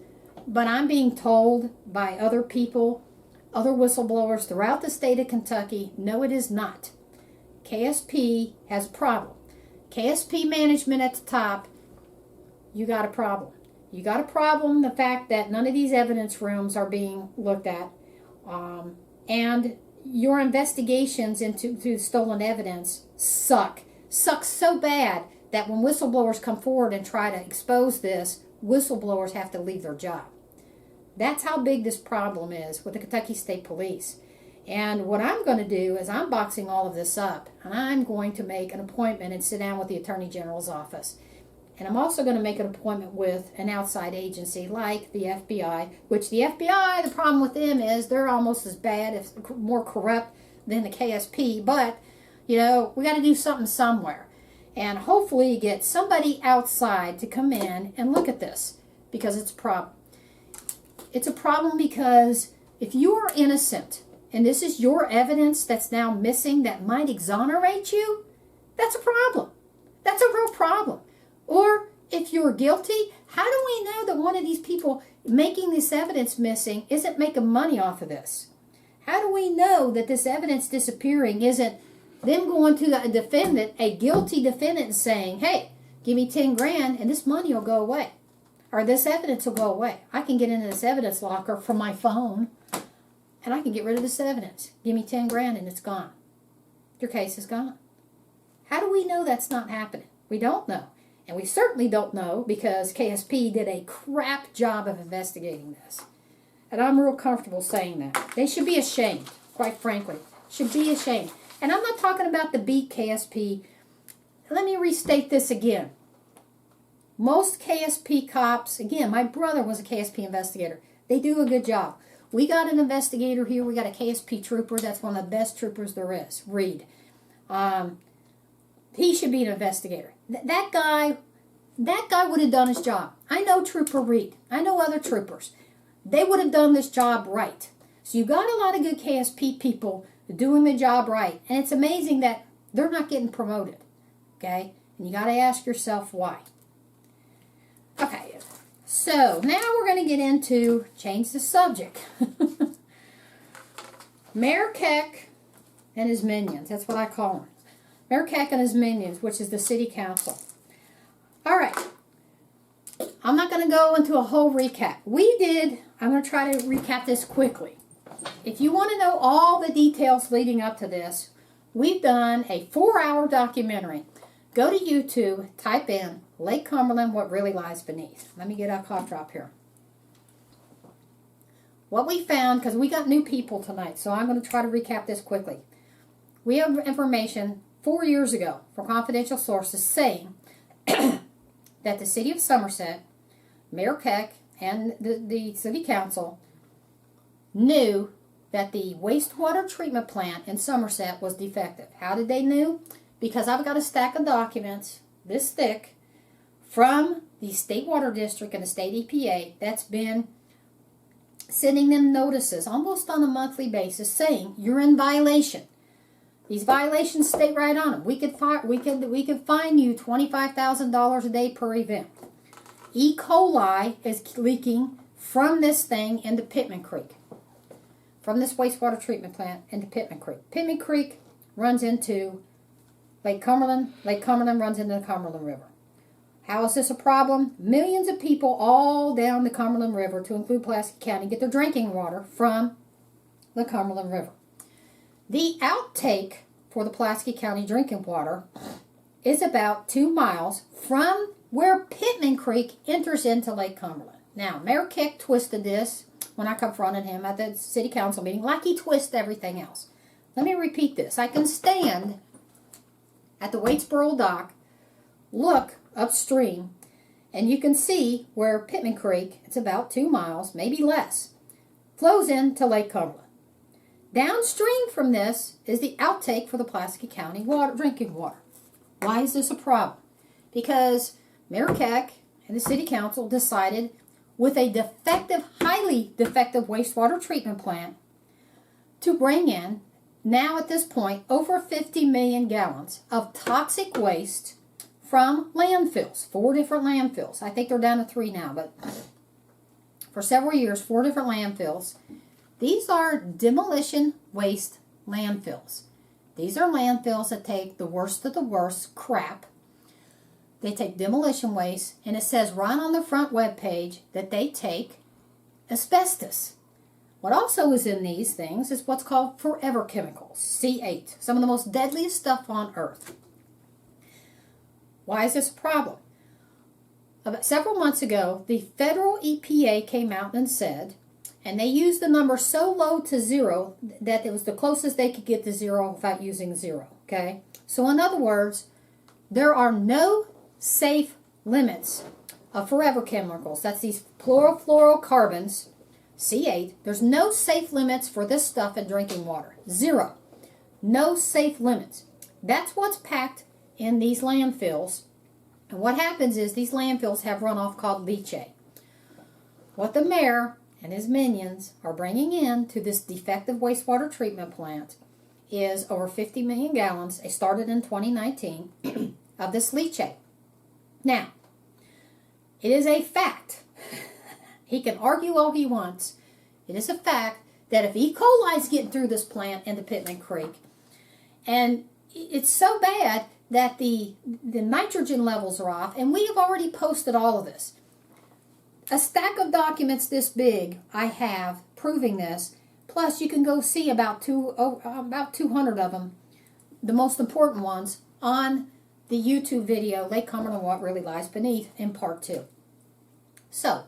But I'm being told by other people, other whistleblowers throughout the state of Kentucky, no, it is not. KSP has a problem. KSP management at the top, you got a problem. You got a problem, the fact that none of these evidence rooms are being looked at. And your investigations into stolen evidence suck. Suck so bad that when whistleblowers come forward and try to expose this, whistleblowers have to leave their job. That's how big this problem is with the Kentucky State Police. And what I'm going to do is I'm boxing all of this up, and I'm going to make an appointment and sit down with the Attorney General's office. And I'm also going to make an appointment with an outside agency like the FBI, which the FBI, the problem with them is they're almost as bad, if more corrupt than the KSP. But, you know, we got to do something somewhere. And hopefully get somebody outside to come in and look at this, because it's a problem. It's a problem because if you are innocent and this is your evidence that's now missing that might exonerate you, that's a problem. That's a real problem. Or if you're guilty, how do we know that one of these people making this evidence missing isn't making money off of this? How do we know that this evidence disappearing isn't them going to the defendant, a guilty defendant, and saying, hey, give me 10 grand and this money will go away. Or this evidence will go away. I can get into this evidence locker from my phone and I can get rid of this evidence. Give me 10 grand and it's gone. Your case is gone. How do we know that's not happening? We don't know. And we certainly don't know because KSP did a crap job of investigating this. And I'm real comfortable saying that. They should be ashamed, quite frankly. Should be ashamed. And I'm not talking about the beat KSP. Let me restate this again. Most KSP cops, again, my brother was a KSP investigator. They do a good job. We got an investigator here. We got a KSP trooper. That's one of the best troopers there is, Reed. He should be an investigator. That guy would have done his job. I know Trooper Reed. I know other troopers. They would have done this job right. So you got a lot of good KSP people doing the job right. And it's amazing that they're not getting promoted. Okay? And you got to ask yourself why. Okay. So now we're going to get into, change the subject. Mayor Keck and his minions. That's what I call him. Mayor Keck and his minions, which is the city council. All right. I'm not going to go into a whole recap. I'm going to try to recap this quickly. If you want to know all the details leading up to this, we've done a 4-hour documentary. Go to YouTube, type in Lake Cumberland, What Really Lies Beneath. Let me get a cough drop here. What we found, because we got new people tonight, so I'm going to try to recap this quickly. We have information 4 years ago from confidential sources saying that the city of Somerset, Mayor Keck, and the city council knew that the wastewater treatment plant in Somerset was defective. How did they know? Because I've got a stack of documents this thick from the State Water District and the State EPA that's been sending them notices almost on a monthly basis saying you're in violation. These violations state right on them. We could fine you $25,000 a day per event. E. coli is leaking from this thing into Pittman Creek. From this wastewater treatment plant into Pittman Creek. Pittman Creek runs into Lake Cumberland. Lake Cumberland runs into the Cumberland River. How is this a problem? Millions of people all down the Cumberland River, to include Pulaski County, get their drinking water from the Cumberland River. The outtake for the Pulaski County drinking water is about 2 miles from where Pittman Creek enters into Lake Cumberland. Now, Mayor Keck twisted this when I confronted him at the city council meeting, like he twists everything else. Let me repeat this. I can stand at the Waitsboro dock, look upstream, and you can see where Pittman Creek, it's about 2 miles, maybe less, flows into Lake Cumberland. Downstream from this is the outtake for the Pulaski County drinking water. Why is this a problem? Because Mayor Keck and the city council decided with a defective, highly defective wastewater treatment plant to bring in, now at this point, over 50 million gallons of toxic waste from landfills, 4 different landfills. I think they're down to 3 now, but for several years, 4 different landfills. These are demolition waste landfills. These are landfills that take the worst of the worst crap. They take demolition waste, and it says right on the front web page that they take asbestos. What also is in these things is what's called forever chemicals, C8, some of the most deadliest stuff on earth. Why is this a problem? About several months ago, the federal EPA came out and said, and they used the number so low to 0 that it was the closest they could get to 0 without using 0, okay? So in other words, there are no safe limits of forever chemicals. That's these chlorofluorocarbons, C8. There's no safe limits for this stuff in drinking water. 0. No safe limits. That's what's packed in these landfills. And what happens is these landfills have runoff called leachate. What the mayor and his minions are bringing in to this defective wastewater treatment plant is over 50 million gallons. It started in 2019 of this leachate. Now, it is a fact. He can argue all he wants. It is a fact that if E. coli is getting through this plant into Pittman Creek, and it's so bad that the nitrogen levels are off, and we have already posted all of this. A stack of documents this big I have proving this. Plus, you can go see about 200 of them, the most important ones, on the YouTube video, Lake Cumberland, What Really Lies Beneath, in part 2. So,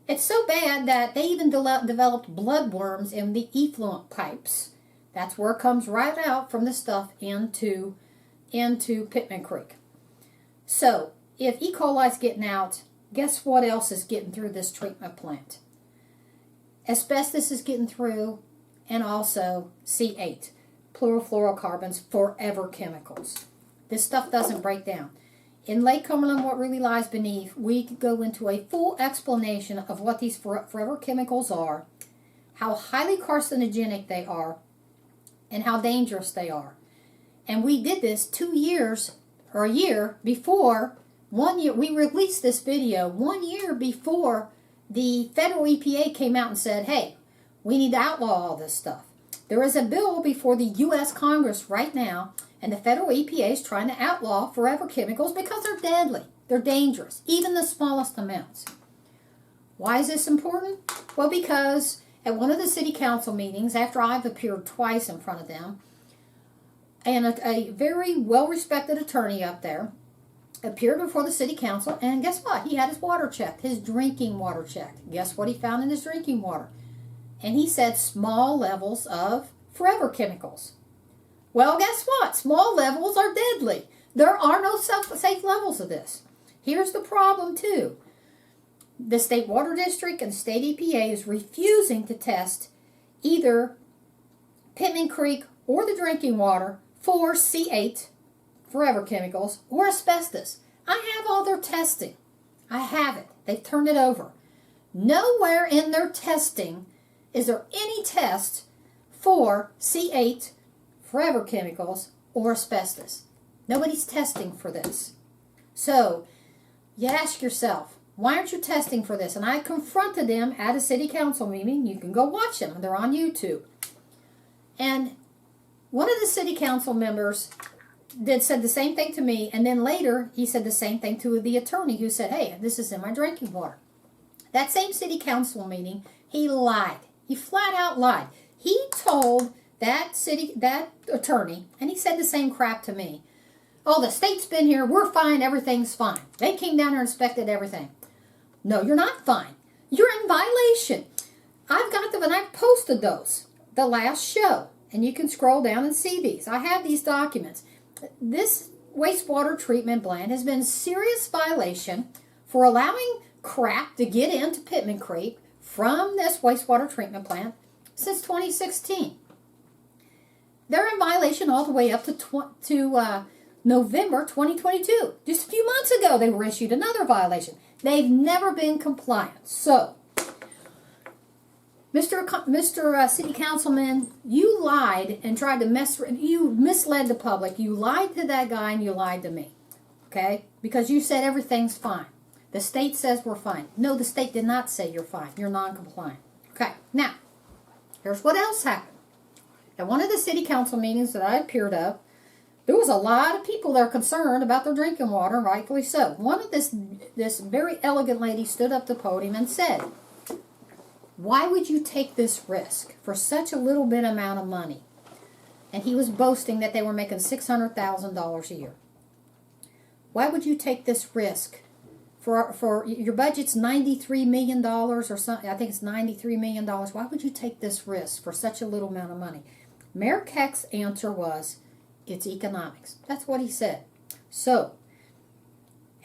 it's so bad that they even developed bloodworms in the effluent pipes. That's where it comes right out from the stuff into Pittman Creek. So, if E. coli is getting out, guess what else is getting through this treatment plant? Asbestos is getting through, and also C8, chlorofluorocarbons, forever chemicals. This stuff doesn't break down. In Lake Cumberland, What Really Lies Beneath, we could go into a full explanation of what these forever chemicals are, how highly carcinogenic they are, and how dangerous they are. And we did this 2 years, or a year before, 1 year, we released this video 1 year before the federal EPA came out and said, hey, we need to outlaw all this stuff. There is a bill before the U.S. Congress right now, and the federal EPA is trying to outlaw forever chemicals because they're deadly. They're dangerous, even the smallest amounts. Why is this important? Well, because at one of the city council meetings, after I've appeared twice in front of them, and a very well-respected attorney up there appeared before the city council, and guess what? He had his water checked, his drinking water checked. Guess what he found in his drinking water? And he said small levels of forever chemicals. Well, guess what? Small levels are deadly. There are no safe levels of this. Here's the problem, too. The State Water District and State EPA is refusing to test either Pittman Creek or the drinking water for C8, forever chemicals, or asbestos. I have all their testing. I have it. They've turned it over. Nowhere in their testing is there any test for C8, forever chemicals, or asbestos. Nobody's testing for this. So, you ask yourself, why aren't you testing for this? And I confronted them at a city council meeting. You can go watch them. They're on YouTube. And one of the city council members said the same thing to me. And then later, he said the same thing to the attorney who said, hey, this is in my drinking water. That same city council meeting, he lied. He flat out lied. He told that attorney, and he said the same crap to me. Oh, the state's been here. We're fine. Everything's fine. They came down here and inspected everything. No, you're not fine. You're in violation. I've got them, and I've posted those the last show. And you can scroll down and see these. I have these documents. This wastewater treatment plant has been in serious violation for allowing crap to get into Pittman Creek from this wastewater treatment plant since 2016. They're in violation all the way up to November 2022. Just a few months ago, they were issued another violation. They've never been compliant. So, Mr. City Councilman, you lied and tried to you misled the public. You lied to that guy and you lied to me. Okay? Because you said everything's fine. The state says we're fine. No, the state did not say you're fine. You're non-compliant. Okay, now, here's what else happened. At one of the city council meetings that I appeared at, there was a lot of people that are concerned about their drinking water, and rightfully so. One of this very elegant lady stood up to the podium and said, why would you take this risk for such a little bit amount of money? And he was boasting that they were making $600,000 a year. Why would you take this risk? For your budget's $93 million or something, I think it's $93 million. Why would you take this risk for such a little amount of money? Mayor Keck's answer was, it's economics. That's what he said. So,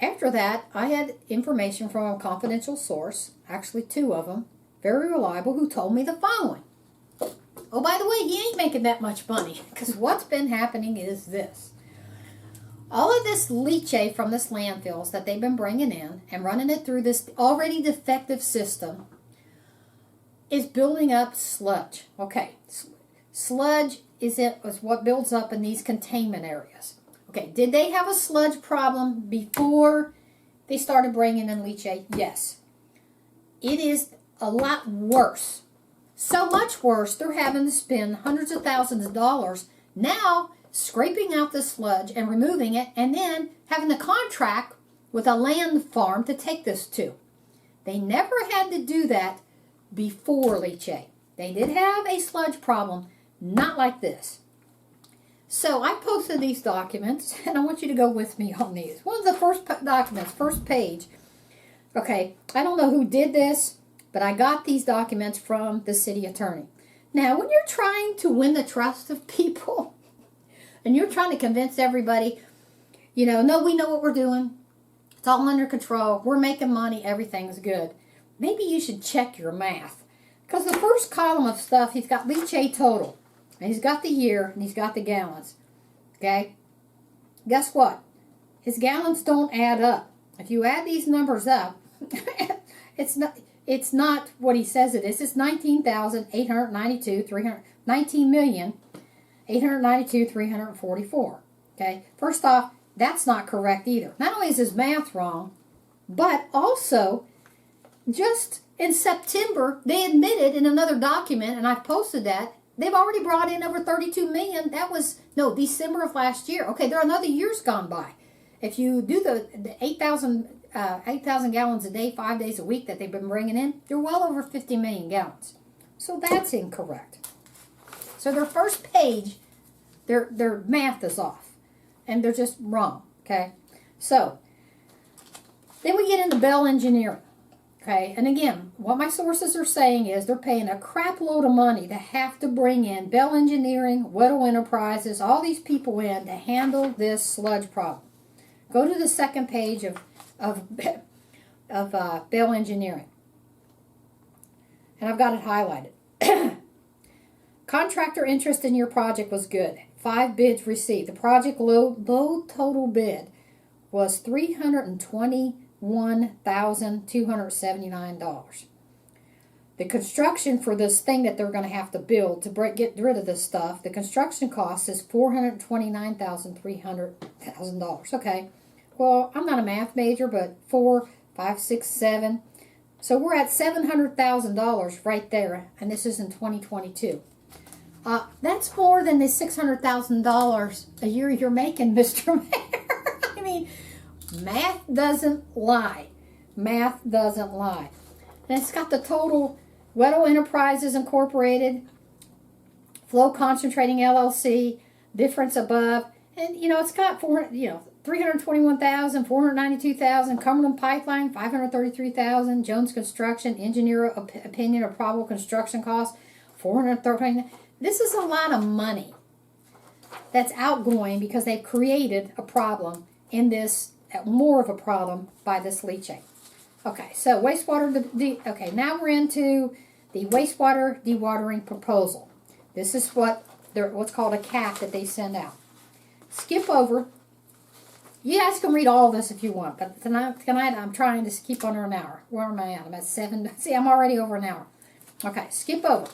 after that, I had information from a confidential source, actually two of them, very reliable, who told me the following. Oh, by the way, he ain't making that much money, because what's been happening is this. All of this leachate from this landfills that they've been bringing in and running it through this already defective system is building up sludge. Okay, sludge is what builds up in these containment areas. Okay, did they have a sludge problem before they started bringing in leachate? Yes. It is a lot worse. So much worse, they're having to spend hundreds of thousands of dollars now scraping out the sludge and removing it, and then having the contract with a land farm to take this to. They never had to do that before leachate. They did have a sludge problem, not like this. So I posted these documents, and I want you to go with me on these. One of the first documents, first page. Okay, I don't know who did this, but I got these documents from the city attorney. Now, when you're trying to win the trust of people, and you're trying to convince everybody, no, we know what we're doing. It's all under control. We're making money. Everything's good. Maybe you should check your math. Because the first column of stuff, he's got leachate total. And he's got the year, and he's got the gallons. Okay? Guess what? His gallons don't add up. If you add these numbers up, it's not what he says it is. It's 19,892,344. Okay? First off, that's not correct either. Not only is his math wrong, but also, just in September, they admitted in another document, and I've posted that, they've already brought in over $32 million. That was, December of last year. Okay, there are another years gone by. If you do the 8,000 gallons a day, 5 days a week that they've been bringing in, they're well over 50 million gallons. So that's incorrect. So their first page, their math is off. And they're just wrong, okay? So, then we get into Bell Engineering, Okay, and again, what my sources are saying is they're paying a crap load of money to have to bring in Bell Engineering, Weddle Enterprises, all these people in to handle this sludge problem. Go to the second page of Bell Engineering. And I've got it highlighted. Contractor interest in your project was good. 5 bids received. The project low total bid was $321,279. The construction for this thing that they're going to have to build to get rid of this stuff, the construction cost is $429,300. Okay, well, I'm not a math major, but 4, 5, 6, 7. So we're at $700,000 right there, and this is in 2022. That's more than the $600,000 a year you're making, Mr. Mayor. I mean, math doesn't lie. Math doesn't lie. And it's got the total Weddle Enterprises Incorporated, Flow Concentrating LLC, difference above, and it's got 321,000, 492,000, Cumberland Pipeline, 533,000, Jones Construction, engineer opinion of probable construction cost, 413. This is a lot of money that's outgoing because they've created a problem in this, more of a problem by this leachate. Okay, so wastewater, okay, now we're into the wastewater dewatering proposal. This is what's called a CAP that they send out. Skip over. You guys can read all this if you want, but tonight I'm trying to keep under an hour. Where am I at? I'm at 7. See, I'm already over an hour. Okay, skip over.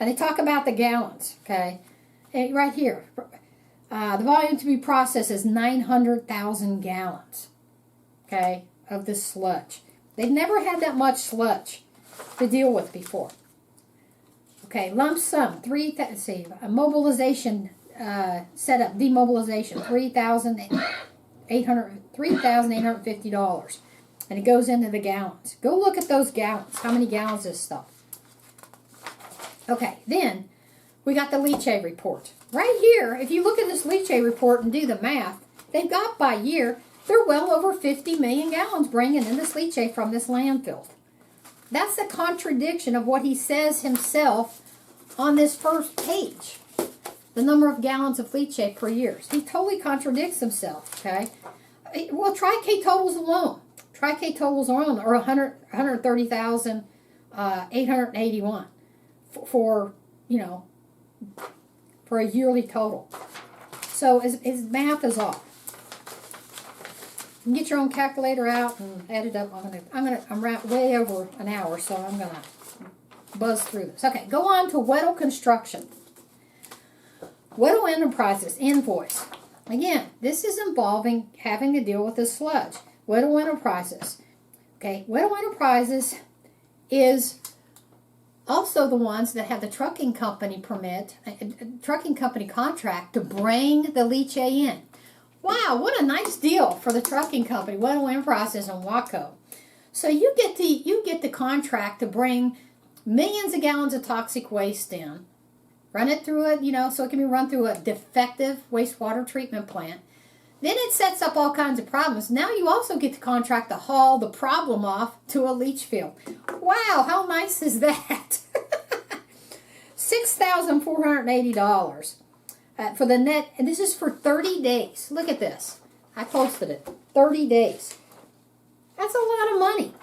And they talk about the gallons, okay? And right here. The volume to be processed is 900,000 gallons, okay, of this sludge. They've never had that much sludge to deal with before. Okay, lump sum, a mobilization setup, demobilization, $3,850. And it goes into the gallons. Go look at those gallons. How many gallons is this stuff? Okay, then we got the leachate report. Right here, if you look at this leachate report and do the math, they've got by year, they're well over 50 million gallons bringing in this leachate from this landfill. That's a contradiction of what he says himself on this first page. The number of gallons of leachate per year. He totally contradicts himself, okay? Well, try K totals alone. Try K totals alone, or 130,881 for a yearly total. So his math is off. You can get your own calculator out and add it up. I'm way over an hour, so I'm gonna buzz through this. Okay, go on to Weddle Construction. Weddle Enterprises invoice. Again, this is involving having to deal with this sludge. Weddle Enterprises. Okay, Weddle Enterprises is also the ones that have the trucking company permit, trucking company contract to bring the leachate in. Wow, what a nice deal for the trucking company, Weddle Enterprises and Waco. So you get the contract to bring millions of gallons of toxic waste in, run it through it, so it can be run through a defective wastewater treatment plant. Then it sets up all kinds of problems. Now you also get the contract to haul the problem off to a leach field. Wow, how nice is that? $6,480 for the net, and this is for 30 days. Look at this. I posted it. 30 days. That's a lot of money.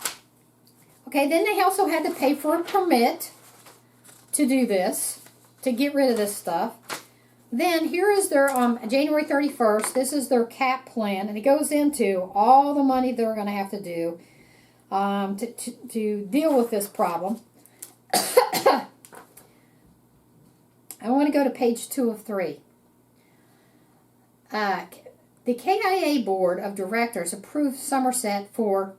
Okay, then they also had to pay for a permit to do this, to get rid of this stuff. Then here is their January 31st. This is their CAP plan, and it goes into all the money they're going to have to do to deal with this problem. I want to go to page 2 of 3. The KIA Board of Directors approved Somerset for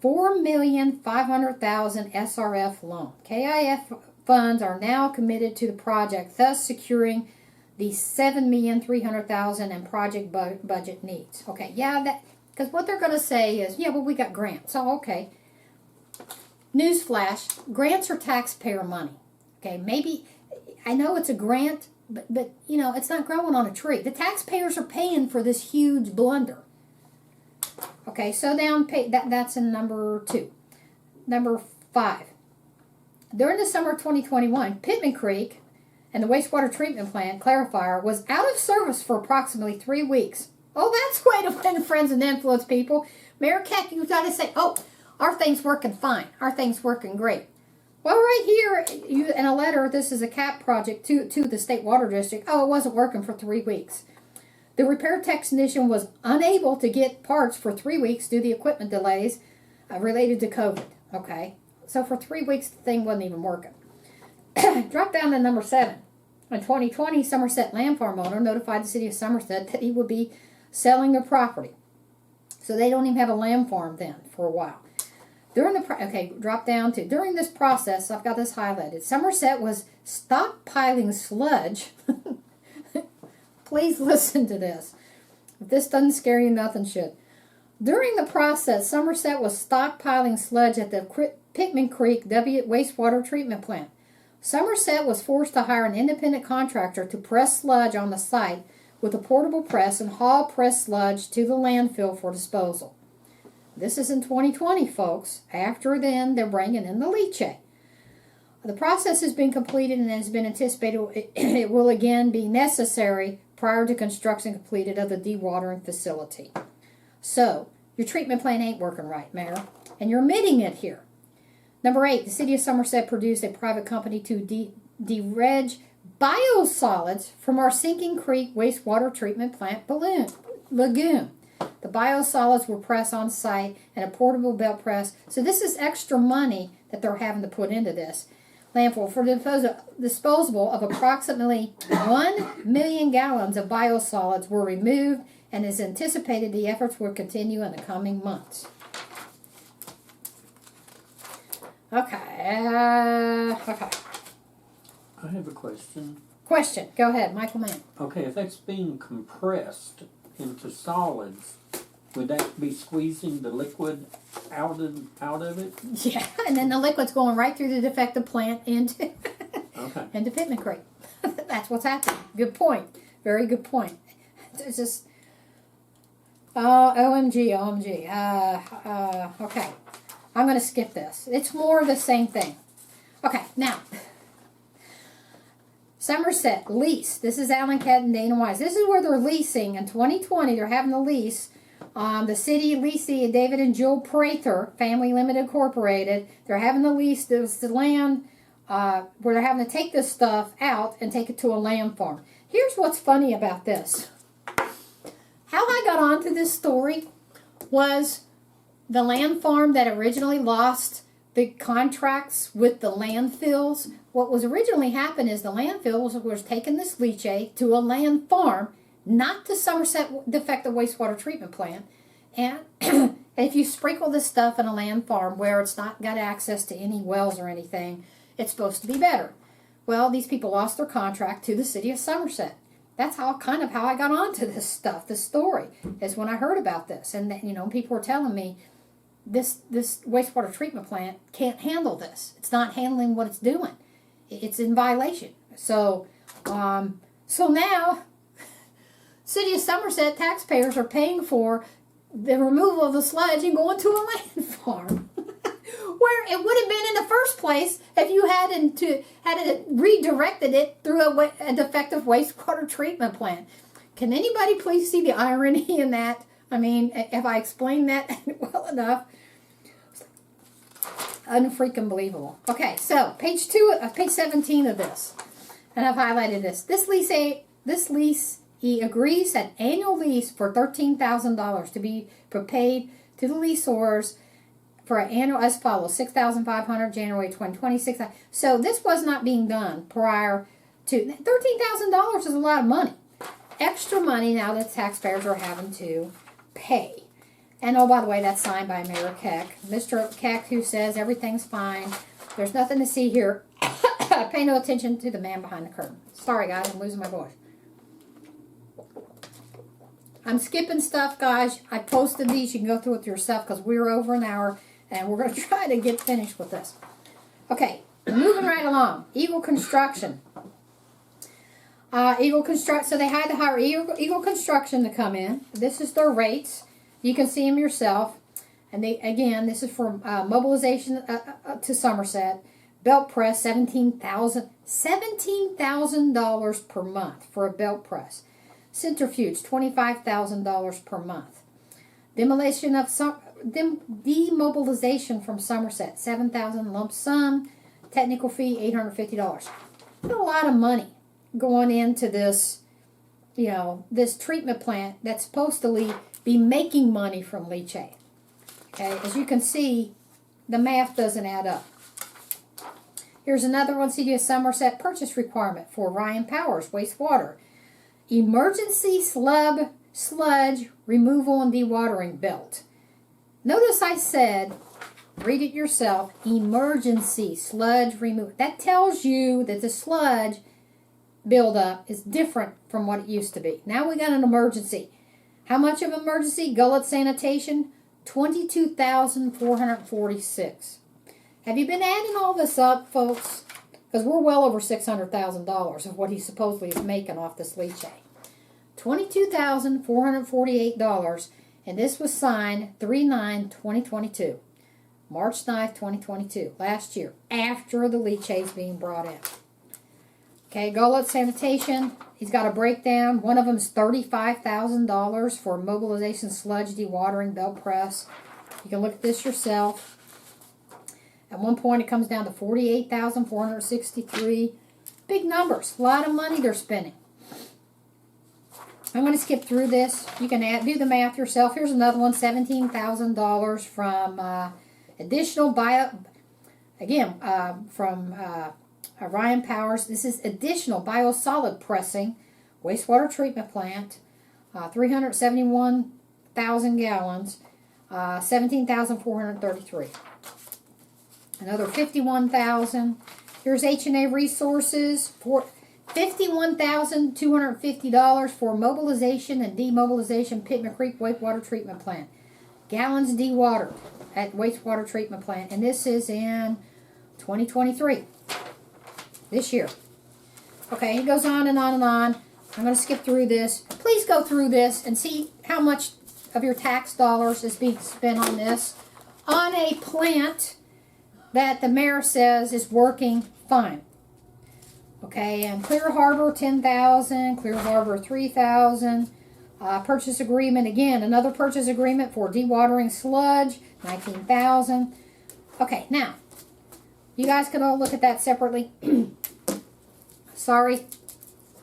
$4,500,000 SRF loan. KIF funds are now committed to the project, thus securing the $7,300,000 in project budget needs. Okay, yeah, because what they're going to say is, yeah, well, we got grants. Oh, okay. Newsflash: grants are taxpayer money. Okay, maybe I know it's a grant, but it's not growing on a tree. The taxpayers are paying for this huge blunder. Okay, so that's in number 2. Number 5. During the summer of 2021, Pittman Creek and the wastewater treatment plant clarifier was out of service for approximately 3 weeks. Oh, that's way to win friends and influence people. Mayor Keck, you've got to say, oh, our thing's working fine. Our thing's working great. Well, right here, in a letter, this is a CAP project to the State Water District. Oh, it wasn't working for 3 weeks. The repair technician was unable to get parts for 3 weeks due to equipment delays related to COVID. Okay, so for 3 weeks, the thing wasn't even working. Drop down to number 7. In 2020, Somerset land farm owner notified the city of Somerset that he would be selling their property. So they don't even have a lamb farm then for a while. During this process, I've got this highlighted. Somerset was stockpiling sludge. Please listen to this. If this doesn't scare you, nothing should. During the process, Somerset was stockpiling sludge at the Pittman Creek wastewater treatment plant. Somerset was forced to hire an independent contractor to press sludge on the site with a portable press and haul pressed sludge to the landfill for disposal. This is in 2020, folks. After then, they're bringing in the leachate. The process has been completed and has been anticipated it will again be necessary prior to construction completed of the dewatering facility. So, your treatment plant ain't working right, Mayor, and you're admitting it here. Number 8, the city of Somerset produced a private company to dereg biosolids from our Sinking Creek wastewater treatment plant lagoon. The biosolids were pressed on site and a portable belt press. So this is extra money that they're having to put into this landfill for the disposal of approximately 1 million gallons of biosolids were removed, and is anticipated the efforts will continue in the coming months. Okay. I have a question. Question. Go ahead, Michael Mann. Okay, if that's being compressed into solids, would that be squeezing the liquid out of it? Yeah, and then the liquid's going right through the defective plant into Pittman Creek. That's what's happening. Good point. Very good point. It's just, OMG. Okay. I'm going to skip this. It's more of the same thing. Okay, now, Somerset, lease. This is Alan Kett and Dana Wise. This is where they're leasing. In 2020, they're having the lease. The city leasing David and Jill Prather, Family Limited Incorporated. They're having the lease. There's the land where they're having to take this stuff out and take it to a lamb farm. Here's what's funny about this. How I got onto this story was the land farm that originally lost the contracts with the landfills. What was originally happened is the landfills was taking this leachate to a land farm, not to Somerset defective wastewater treatment plant. And if you sprinkle this stuff in a land farm where it's not got access to any wells or anything, it's supposed to be better. Well, these people lost their contract to the city of Somerset. That's how I got onto this stuff. This story is when I heard about this, and people were telling me this wastewater treatment plant can't handle this. It's not handling what it's doing. It's in violation. So now, city of Somerset taxpayers are paying for the removal of the sludge and going to a land farm, where it would have been in the first place if you had redirected it through a defective wastewater treatment plant. Can anybody please see the irony in that? I mean, if I explained that well enough, unfreaking believable. Okay, so page 17 of this, and I've highlighted this. This leasee agrees that annual lease for $13,000 to be paid to the leaseors for an annual as follows: $6,500 January 2020. So this was not being done prior to $13,000 is a lot of money. Extra money now that taxpayers are having to pay. And oh, by the way, that's signed by Mayor Keck. Mr. Keck, who says everything's fine. There's nothing to see here. Pay no attention to the man behind the curtain. Sorry, guys, I'm losing my voice. I'm skipping stuff, guys. I posted these. You can go through it yourself because we're over an hour, and we're going to try to get finished with this. Okay, moving right along. Eagle Construction. So they had to hire Eagle Construction to come in. This is their rates. You can see them yourself. And they, again, this is for mobilization to Somerset. Belt press, $17,000 per month for a belt press. Centrifuge, $25,000 per month. Demobilization from Somerset, $7,000 lump sum. Technical fee, $850. A lot of money going into this, this treatment plant that's supposed to be making money from leachate. Okay, as you can see, the math doesn't add up. Here's another one, City of Somerset purchase requirement for Ryan Powers wastewater. Emergency sludge removal and dewatering belt. Notice I said, read it yourself, emergency sludge removal. That tells you that the sludge buildup is different from what it used to be. Now we got an emergency. How much of an emergency? Gullet sanitation, $22,446. Have you been adding all this up, folks? Because we're well over $600,000 of what he supposedly is making off this leachate. $22,448, and this was signed 3/9/2022. March 9th, 2022, last year, after the leachate is being brought in. Okay, gullet sanitation, he's got a breakdown. One of them is $35,000 for mobilization sludge dewatering belt press. You can look at this yourself. At one point, it comes down to $48,463. Big numbers. A lot of money they're spending. I'm going to skip through this. You can do the math yourself. Here's another one, $17,000 from additional from Ryan Powers. This is additional biosolid pressing, wastewater treatment plant, 371,000 gallons, 17,433. Another 51,000. Here's H&A Resources for $51,250 for mobilization and demobilization Pittman Creek wastewater treatment plant. Gallons dewatered at wastewater treatment plant, and this is in 2023. This year. Okay, it goes on and on and on. I'm going to skip through this. Please go through this and see how much of your tax dollars is being spent on this, on a plant that the mayor says is working fine. Okay, and Clear Harbor, $10,000. Clear Harbor, $3,000. Purchase agreement, again, another purchase agreement for dewatering sludge, $19,000. Okay, now, you guys can all look at that separately. Sorry,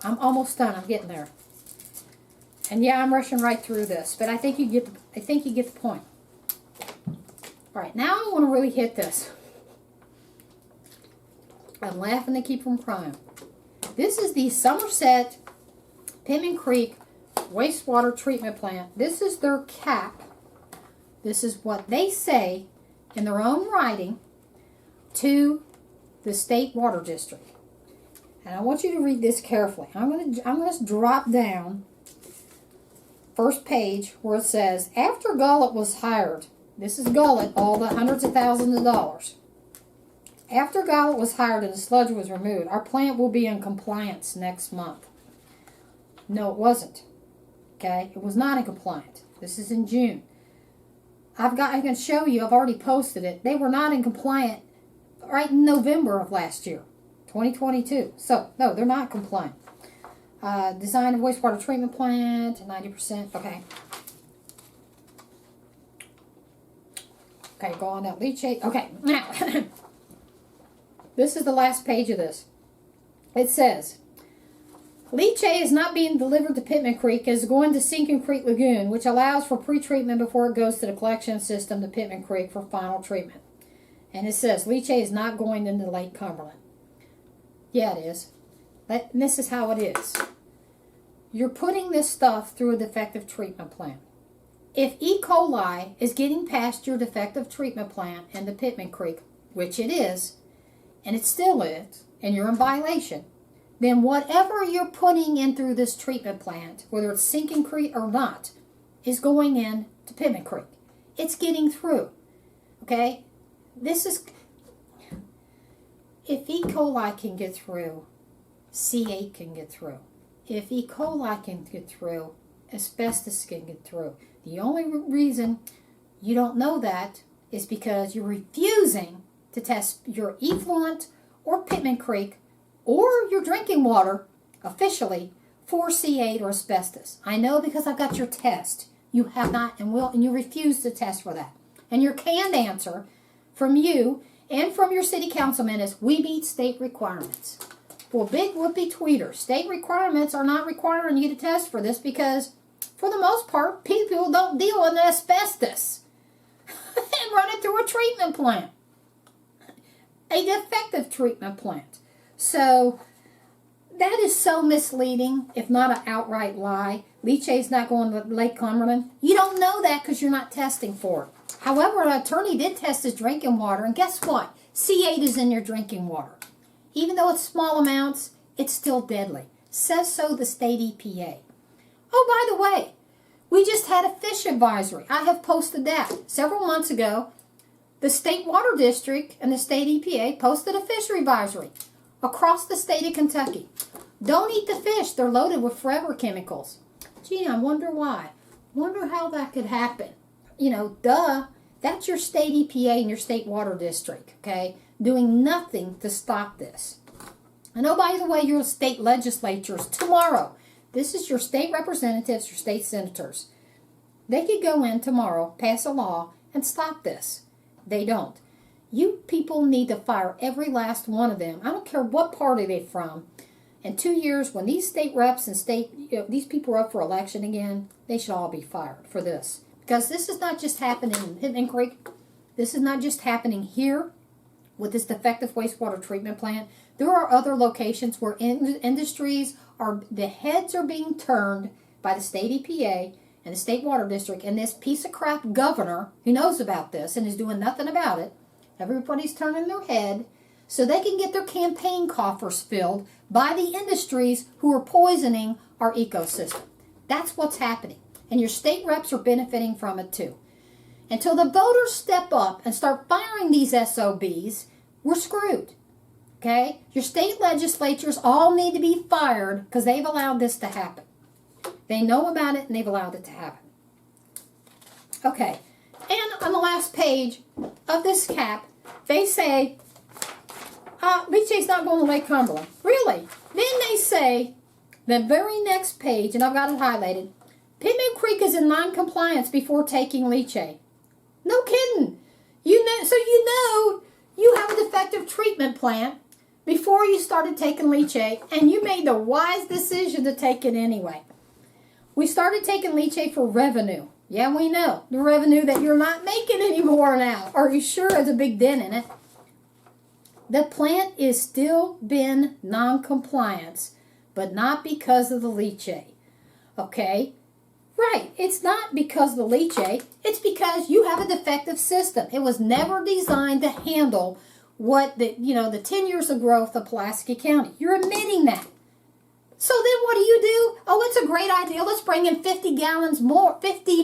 I'm almost done. I'm getting there. And yeah, I'm rushing right through this, but I think you get the point. All right, now I want to really hit this. I'm laughing to keep from crying. This is the Somerset Pittman Creek wastewater treatment plant. This is their cap. This is what they say in their own writing to the state water district. And I want you to read this carefully. I'm going to drop down first page where it says, after Gullet was hired, this is Gullet, all the hundreds of thousands of dollars. After Gullet was hired and the sludge was removed, our plant will be in compliance next month. No, it wasn't. Okay, it was not in compliance. This is in June. I can show you, I've already posted it. They were not in compliant right in November of last year, 2022. So, no, they're not compliant. Design of wastewater treatment plant, 90%. Okay. Okay, go on that leachate. Okay, now, this is the last page of this. It says, leachate is not being delivered to Pittman Creek. It is going to Sinking Creek Lagoon, which allows for pre-treatment before it goes to the collection system to Pittman Creek for final treatment. And it says, leachate is not going into Lake Cumberland. Yeah, it is. And this is how it is. You're putting this stuff through a defective treatment plant. If E. coli is getting past your defective treatment plant in the Pittman Creek, which it is, and it still is, and you're in violation, then whatever you're putting in through this treatment plant, whether it's Sinking Creek or not, is going in to Pittman Creek. It's getting through. Okay? This is... If E. coli can get through, C8 can get through. If E. coli can get through, asbestos can get through. The only reason You don't know that is because you're refusing to test your effluent or Pittman Creek or your drinking water officially for C8 or asbestos. I know because I've got your test. You have not and you refuse to test for that. And your canned answer from you and from your city councilman is, we meet state requirements. Well, big whoopee tweeter. State requirements are not requiring you to test for this because, for the most part, people don't deal with asbestos and run it through a treatment plant. A defective treatment plant. So, that is so misleading, if not an outright lie. Leachate's not going to Lake Cumberland. You don't know that because you're not testing for it. However, an attorney did test his drinking water, and guess what? C8 is in your drinking water. Even though it's small amounts, it's still deadly. Says so the state EPA. Oh, by the way, we just had a fish advisory. I have posted that. Several months ago, the State Water District and the state EPA posted a fishery advisory across the state of Kentucky. Don't eat the fish. They're loaded with forever chemicals. Gee, I wonder why. Wonder how that could happen. You know, duh. That's your state EPA and your state water district, okay? Doing nothing to stop this. And oh, by the way, your state legislatures tomorrow. This is your state representatives, your state senators. They could go in tomorrow, pass a law, and stop this. They don't. You people need to fire every last one of them. I don't care what party they're from. In 2 years, when these state reps and these people are up for election again, they should all be fired for this. Because this is not just happening in Pittman Creek. This is not just happening here with this defective wastewater treatment plant. There are other locations where industries the heads are being turned by the state EPA and the state water district, and this piece of crap governor who knows about this and is doing nothing about it. Everybody's turning their head so they can get their campaign coffers filled by the industries who are poisoning our ecosystem. That's what's happening. And your state reps are benefiting from it too. Until the voters step up and start firing these SOBs, we're screwed. Okay? Your state legislatures all need to be fired because they've allowed this to happen. They know about it and they've allowed it to happen. Okay. And on the last page of this cap, they say, Leachate's not going to Lake Cumberland. Really? Then they say, the very next page, and I've got it highlighted, Pittman Creek is in non-compliance before taking leachate. No kidding. So you know you have a defective treatment plant before you started taking leachate, and you made the wise decision to take it anyway. We started taking leachate for revenue. Yeah, we know. The revenue that you're not making anymore now. Are you sure there's a big dent in it? The plant is still been non-compliance, but not because of the leachate. Okay? Right. It's not because of the leachate. It's because you have a defective system. It was never designed to handle what the 10 years of growth of Pulaski County. You're admitting that. So then what do? Oh, it's a great idea. Let's bring in 50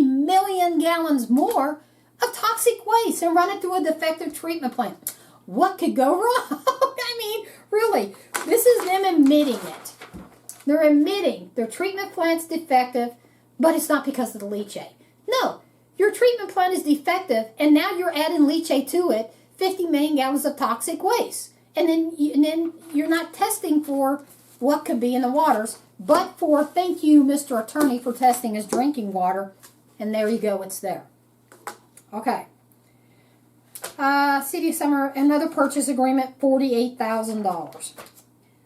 million gallons more of toxic waste and run it through a defective treatment plant. What could go wrong? I mean, really, this is them admitting it. They're admitting their treatment plant's defective, but it's not because of the leachate. No, your treatment plant is defective, and now you're adding leachate to it, 50 million gallons of toxic waste. And then you're not testing for what could be in the waters, but for, thank you, Mr. Attorney, for testing his drinking water. And there you go, it's there. Okay. City of Summer, another purchase agreement, $48,000.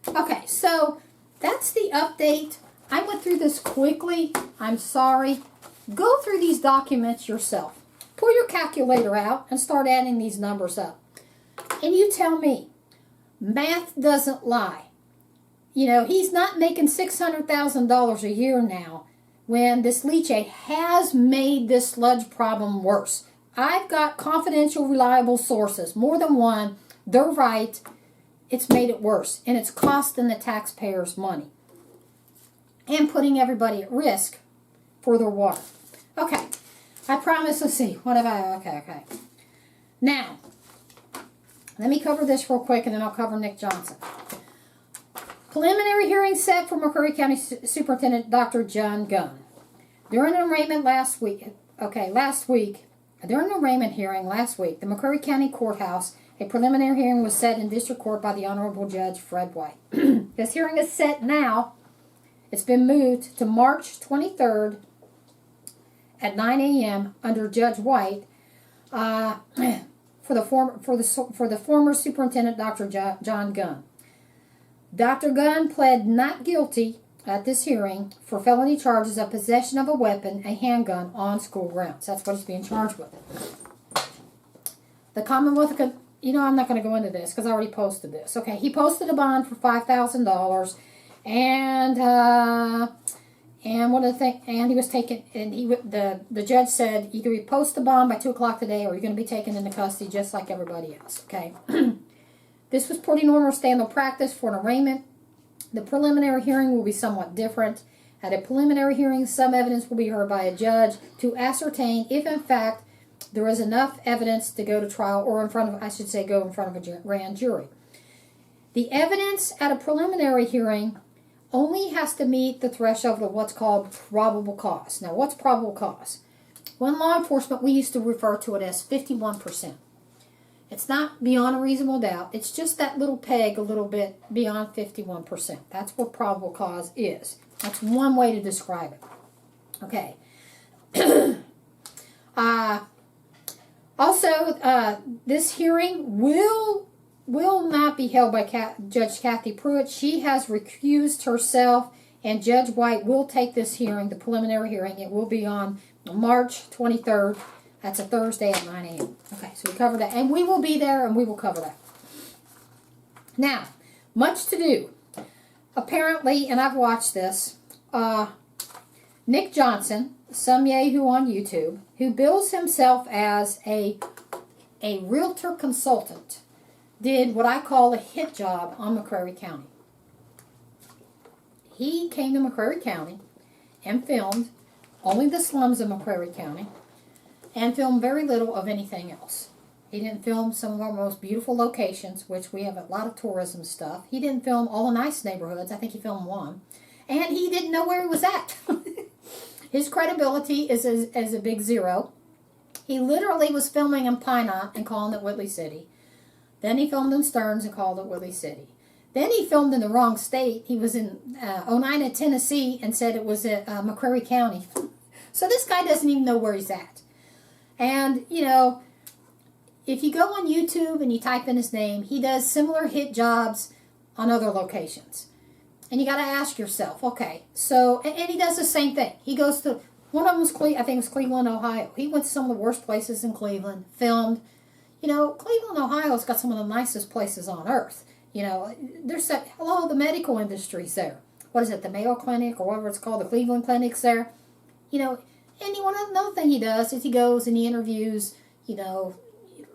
Okay, so that's the update. I went through this quickly. I'm sorry. Go through these documents yourself. Pull your calculator out and start adding these numbers up. And you tell me, math doesn't lie. You know, he's not making $600,000 a year now when this leachate has made this sludge problem worse. I've got confidential, reliable sources, more than one. They're right. It's made it worse, and it's costing the taxpayers money and putting everybody at risk for their water. Okay, I promise. Let's see. What have I? Okay. Now, let me cover this real quick, and then I'll cover Nick Johnson. Preliminary hearing set for McCreary County Superintendent Dr. John Gunn. During an arraignment last week, During the arraignment hearing last week, the McCreary County Courthouse, a preliminary hearing was set in district court by the Honorable Judge Fred White. This hearing is set now. It's been moved to March 23rd at 9 a.m. under Judge White for the former superintendent, Dr. John Gunn. Dr. Gunn pled not guilty at this hearing for felony charges of possession of a weapon, a handgun, on school grounds. That's what he's being charged with. The Commonwealth, I'm not going to go into this because I already posted this. Okay, he posted a bond for $5,000, and one of the things, and he was taken, and the judge said either he posts the bond by 2 o'clock today, or you're going to be taken into custody just like everybody else. Okay, this was pretty normal standard practice for an arraignment. The preliminary hearing will be somewhat different. At a preliminary hearing, some evidence will be heard by a judge to ascertain if, in fact, there is enough evidence to go to trial, or go in front of a grand jury. The evidence at a preliminary hearing only has to meet the threshold of what's called probable cause. Now, what's probable cause? Well, in law enforcement, we used to refer to it as 51%. It's not beyond a reasonable doubt. It's just that little peg a little bit beyond 51%. That's what probable cause is. That's one way to describe it. Okay. Also, this hearing will not be held by Judge Kathy Pruitt. She has recused herself, and Judge White will take this hearing, the preliminary hearing. It will be on March 23rd. That's a Thursday at 9 a.m. Okay, so we covered that. And we will be there, and we will cover that. Now, much to do. Apparently, and I've watched this, Nick Johnson, some yahoo on YouTube, who bills himself as a realtor consultant, did what I call a hit job on McCreary County. He came to McCreary County and filmed only the slums of McCreary County, and filmed very little of anything else. He didn't film some of our most beautiful locations, which we have a lot of tourism stuff. He didn't film all the nice neighborhoods. I think he filmed one. And he didn't know where he was at. His credibility is a big zero. He literally was filming in Pinot and calling it Whitley City. Then he filmed in Stearns and called it Whitley City. Then he filmed in the wrong state. He was in Oneida, Tennessee, and said it was at McCreary County. So this guy doesn't even know where he's at. And, if you go on YouTube and you type in his name, he does similar hit jobs on other locations. And you got to ask yourself, okay, so, and he does the same thing. He goes to, one of them was, I think it was Cleveland, Ohio. He went to some of the worst places in Cleveland, filmed. Cleveland, Ohio's got some of the nicest places on earth. There's the medical industry's there. What is it, the Mayo Clinic, or whatever it's called, the Cleveland Clinic's there. And another thing he does is he goes and he interviews,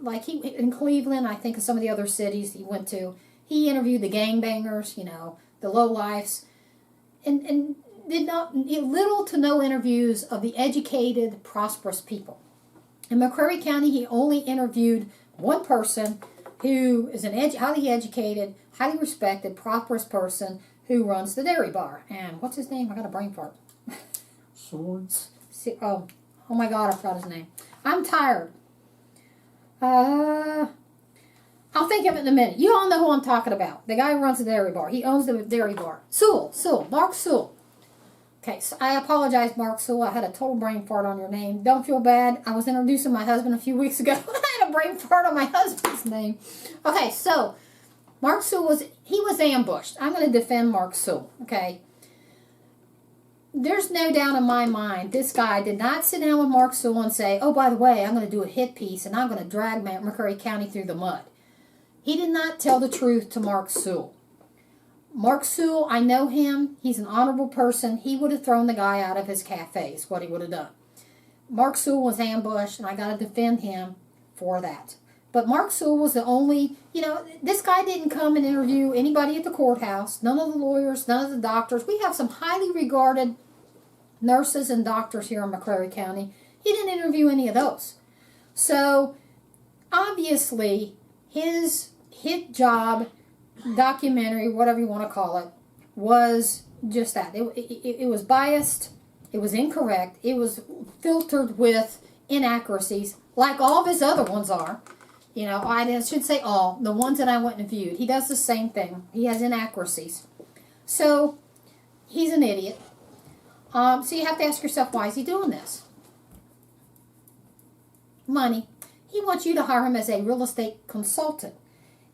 like he in Cleveland, I think of some of the other cities he went to. He interviewed the gangbangers, the lowlifes, and did little to no interviews of the educated, prosperous people. In McCreary County, he only interviewed one person who is an highly educated, highly respected, prosperous person who runs the dairy bar. And what's his name? I got a brain fart. Swords. Oh my God, I forgot his name. I'm tired. I'll think of it in a minute. You all know who I'm talking about. The guy who runs the dairy bar. He owns the dairy bar. Mark Sewell. Okay, so I apologize, Mark Sewell. I had a total brain fart on your name. Don't feel bad. I was introducing my husband a few weeks ago. I had a brain fart on my husband's name. Okay, so Mark Sewell was ambushed. I'm going to defend Mark Sewell, okay? There's no doubt in my mind this guy did not sit down with Mark Sewell and say, oh, by the way, I'm going to do a hit piece and I'm going to drag McCreary County through the mud. He did not tell the truth to Mark Sewell. Mark Sewell, I know him. He's an honorable person. He would have thrown the guy out of his cafe is what he would have done. Mark Sewell was ambushed, and I got to defend him for that. But Mark Sewell was the only, this guy didn't come and interview anybody at the courthouse, none of the lawyers, none of the doctors. We have some highly regarded nurses and doctors here in McCreary County. He didn't interview any of those. So, obviously, his hit job, documentary, whatever you want to call it, was just that. It was biased. It was incorrect. It was filtered with inaccuracies. like all of his other ones are. You know, I should say all, the ones that I went and viewed. He does the same thing. He has inaccuracies. So, he's an idiot. So you have to ask yourself, why is he doing this? Money. He wants you to hire him as a real estate consultant.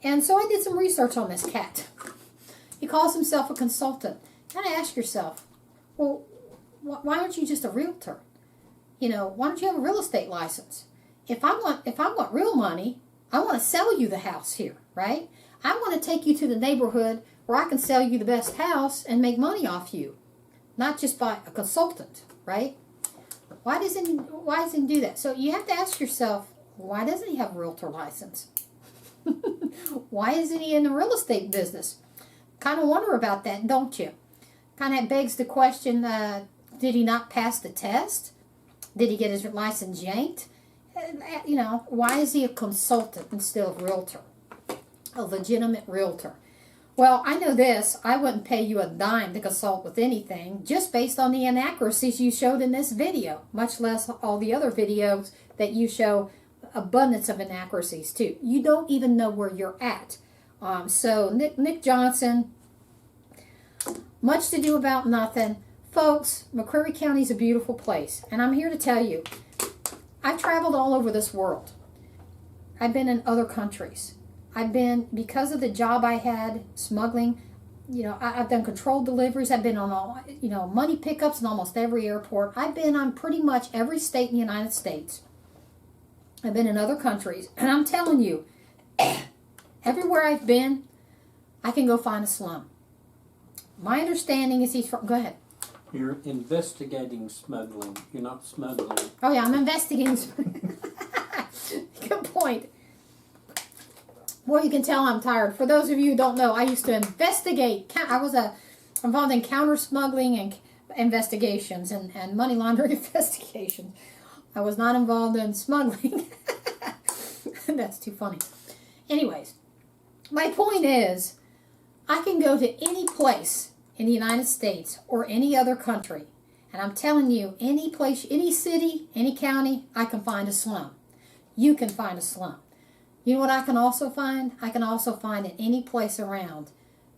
And so I did some research on this cat. He calls himself a consultant. You gotta ask yourself, well, why aren't you just a realtor? You know, why don't you have a real estate license? If I want real money, I want to sell you the house here, right? I want to take you to the neighborhood where I can sell you the best house and make money off you, not just by a consultant, right? Why doesn't he do that? So you have to ask yourself, why doesn't he have a realtor license? Why isn't he in the real estate business? Kind of wonder about that, don't you? Kind of begs the question, did he not pass the test? Did he get his license yanked? You know, why is he a consultant instead of realtor? A legitimate realtor. Well, I know this. I wouldn't pay you a dime to consult with anything just based on the inaccuracies you showed in this video, much less all the other videos that you show abundance of inaccuracies too. You don't even know where you're at. So Nick Johnson, much to do about nothing. Folks, McCreary County is a beautiful place, and I'm here to tell you, I've traveled all over this world. I've been in other countries. I've been, because of the job I had, smuggling, you know, I've done controlled deliveries. I've been on all, you know, money pickups in almost every airport. I've been on pretty much every state in the United States. I've been in other countries. And I'm telling you, everywhere I've been, I can go find a slum. My understanding is go ahead. You're investigating smuggling. You're not smuggling. Oh, yeah, I'm investigating. Good point. Well, you can tell I'm tired. For those of you who don't know, I used to investigate. I was involved in counter smuggling and investigations and money laundering investigations. I was not involved in smuggling. That's too funny. Anyways, my point is, I can go to any place in the United States or any other country, and I'm telling you, any place, any city, any county, I can find a slum. You can find a slum. You know what I can also find? I can also find in any place around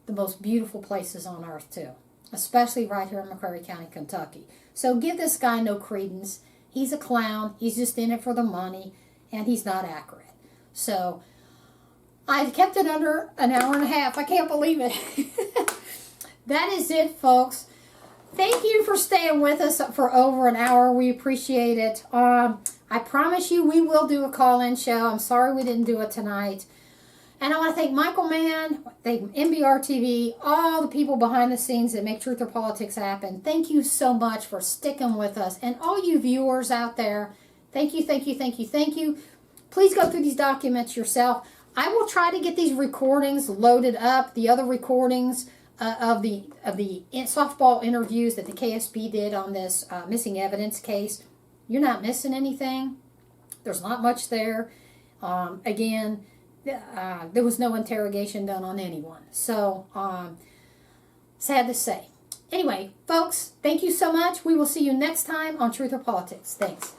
the most beautiful places on earth too, especially right here in McCreary County, Kentucky. So give this guy no credence. He's a clown. He's just in it for the money, and he's not accurate. So I've kept it under an hour and a half. I can't believe it. That is it, folks. Thank you for staying with us for over an hour. We appreciate it. I promise you we will do a call-in show. I'm sorry we didn't do it tonight. And I want to thank Michael Mann, thank MBR TV, all the people behind the scenes that make Truth or Politics happen. Thank you so much for sticking with us. And all you viewers out there, thank you, thank you, thank you, thank you. Please go through these documents yourself. I will try to get these recordings loaded up, the other recordings of the softball interviews that the KSP did on this missing evidence case. You're not missing anything. There's not much there. Again, there was no interrogation done on anyone. So, sad to say. Anyway, folks, thank you so much. We will see you next time on Truth or Politics. Thanks.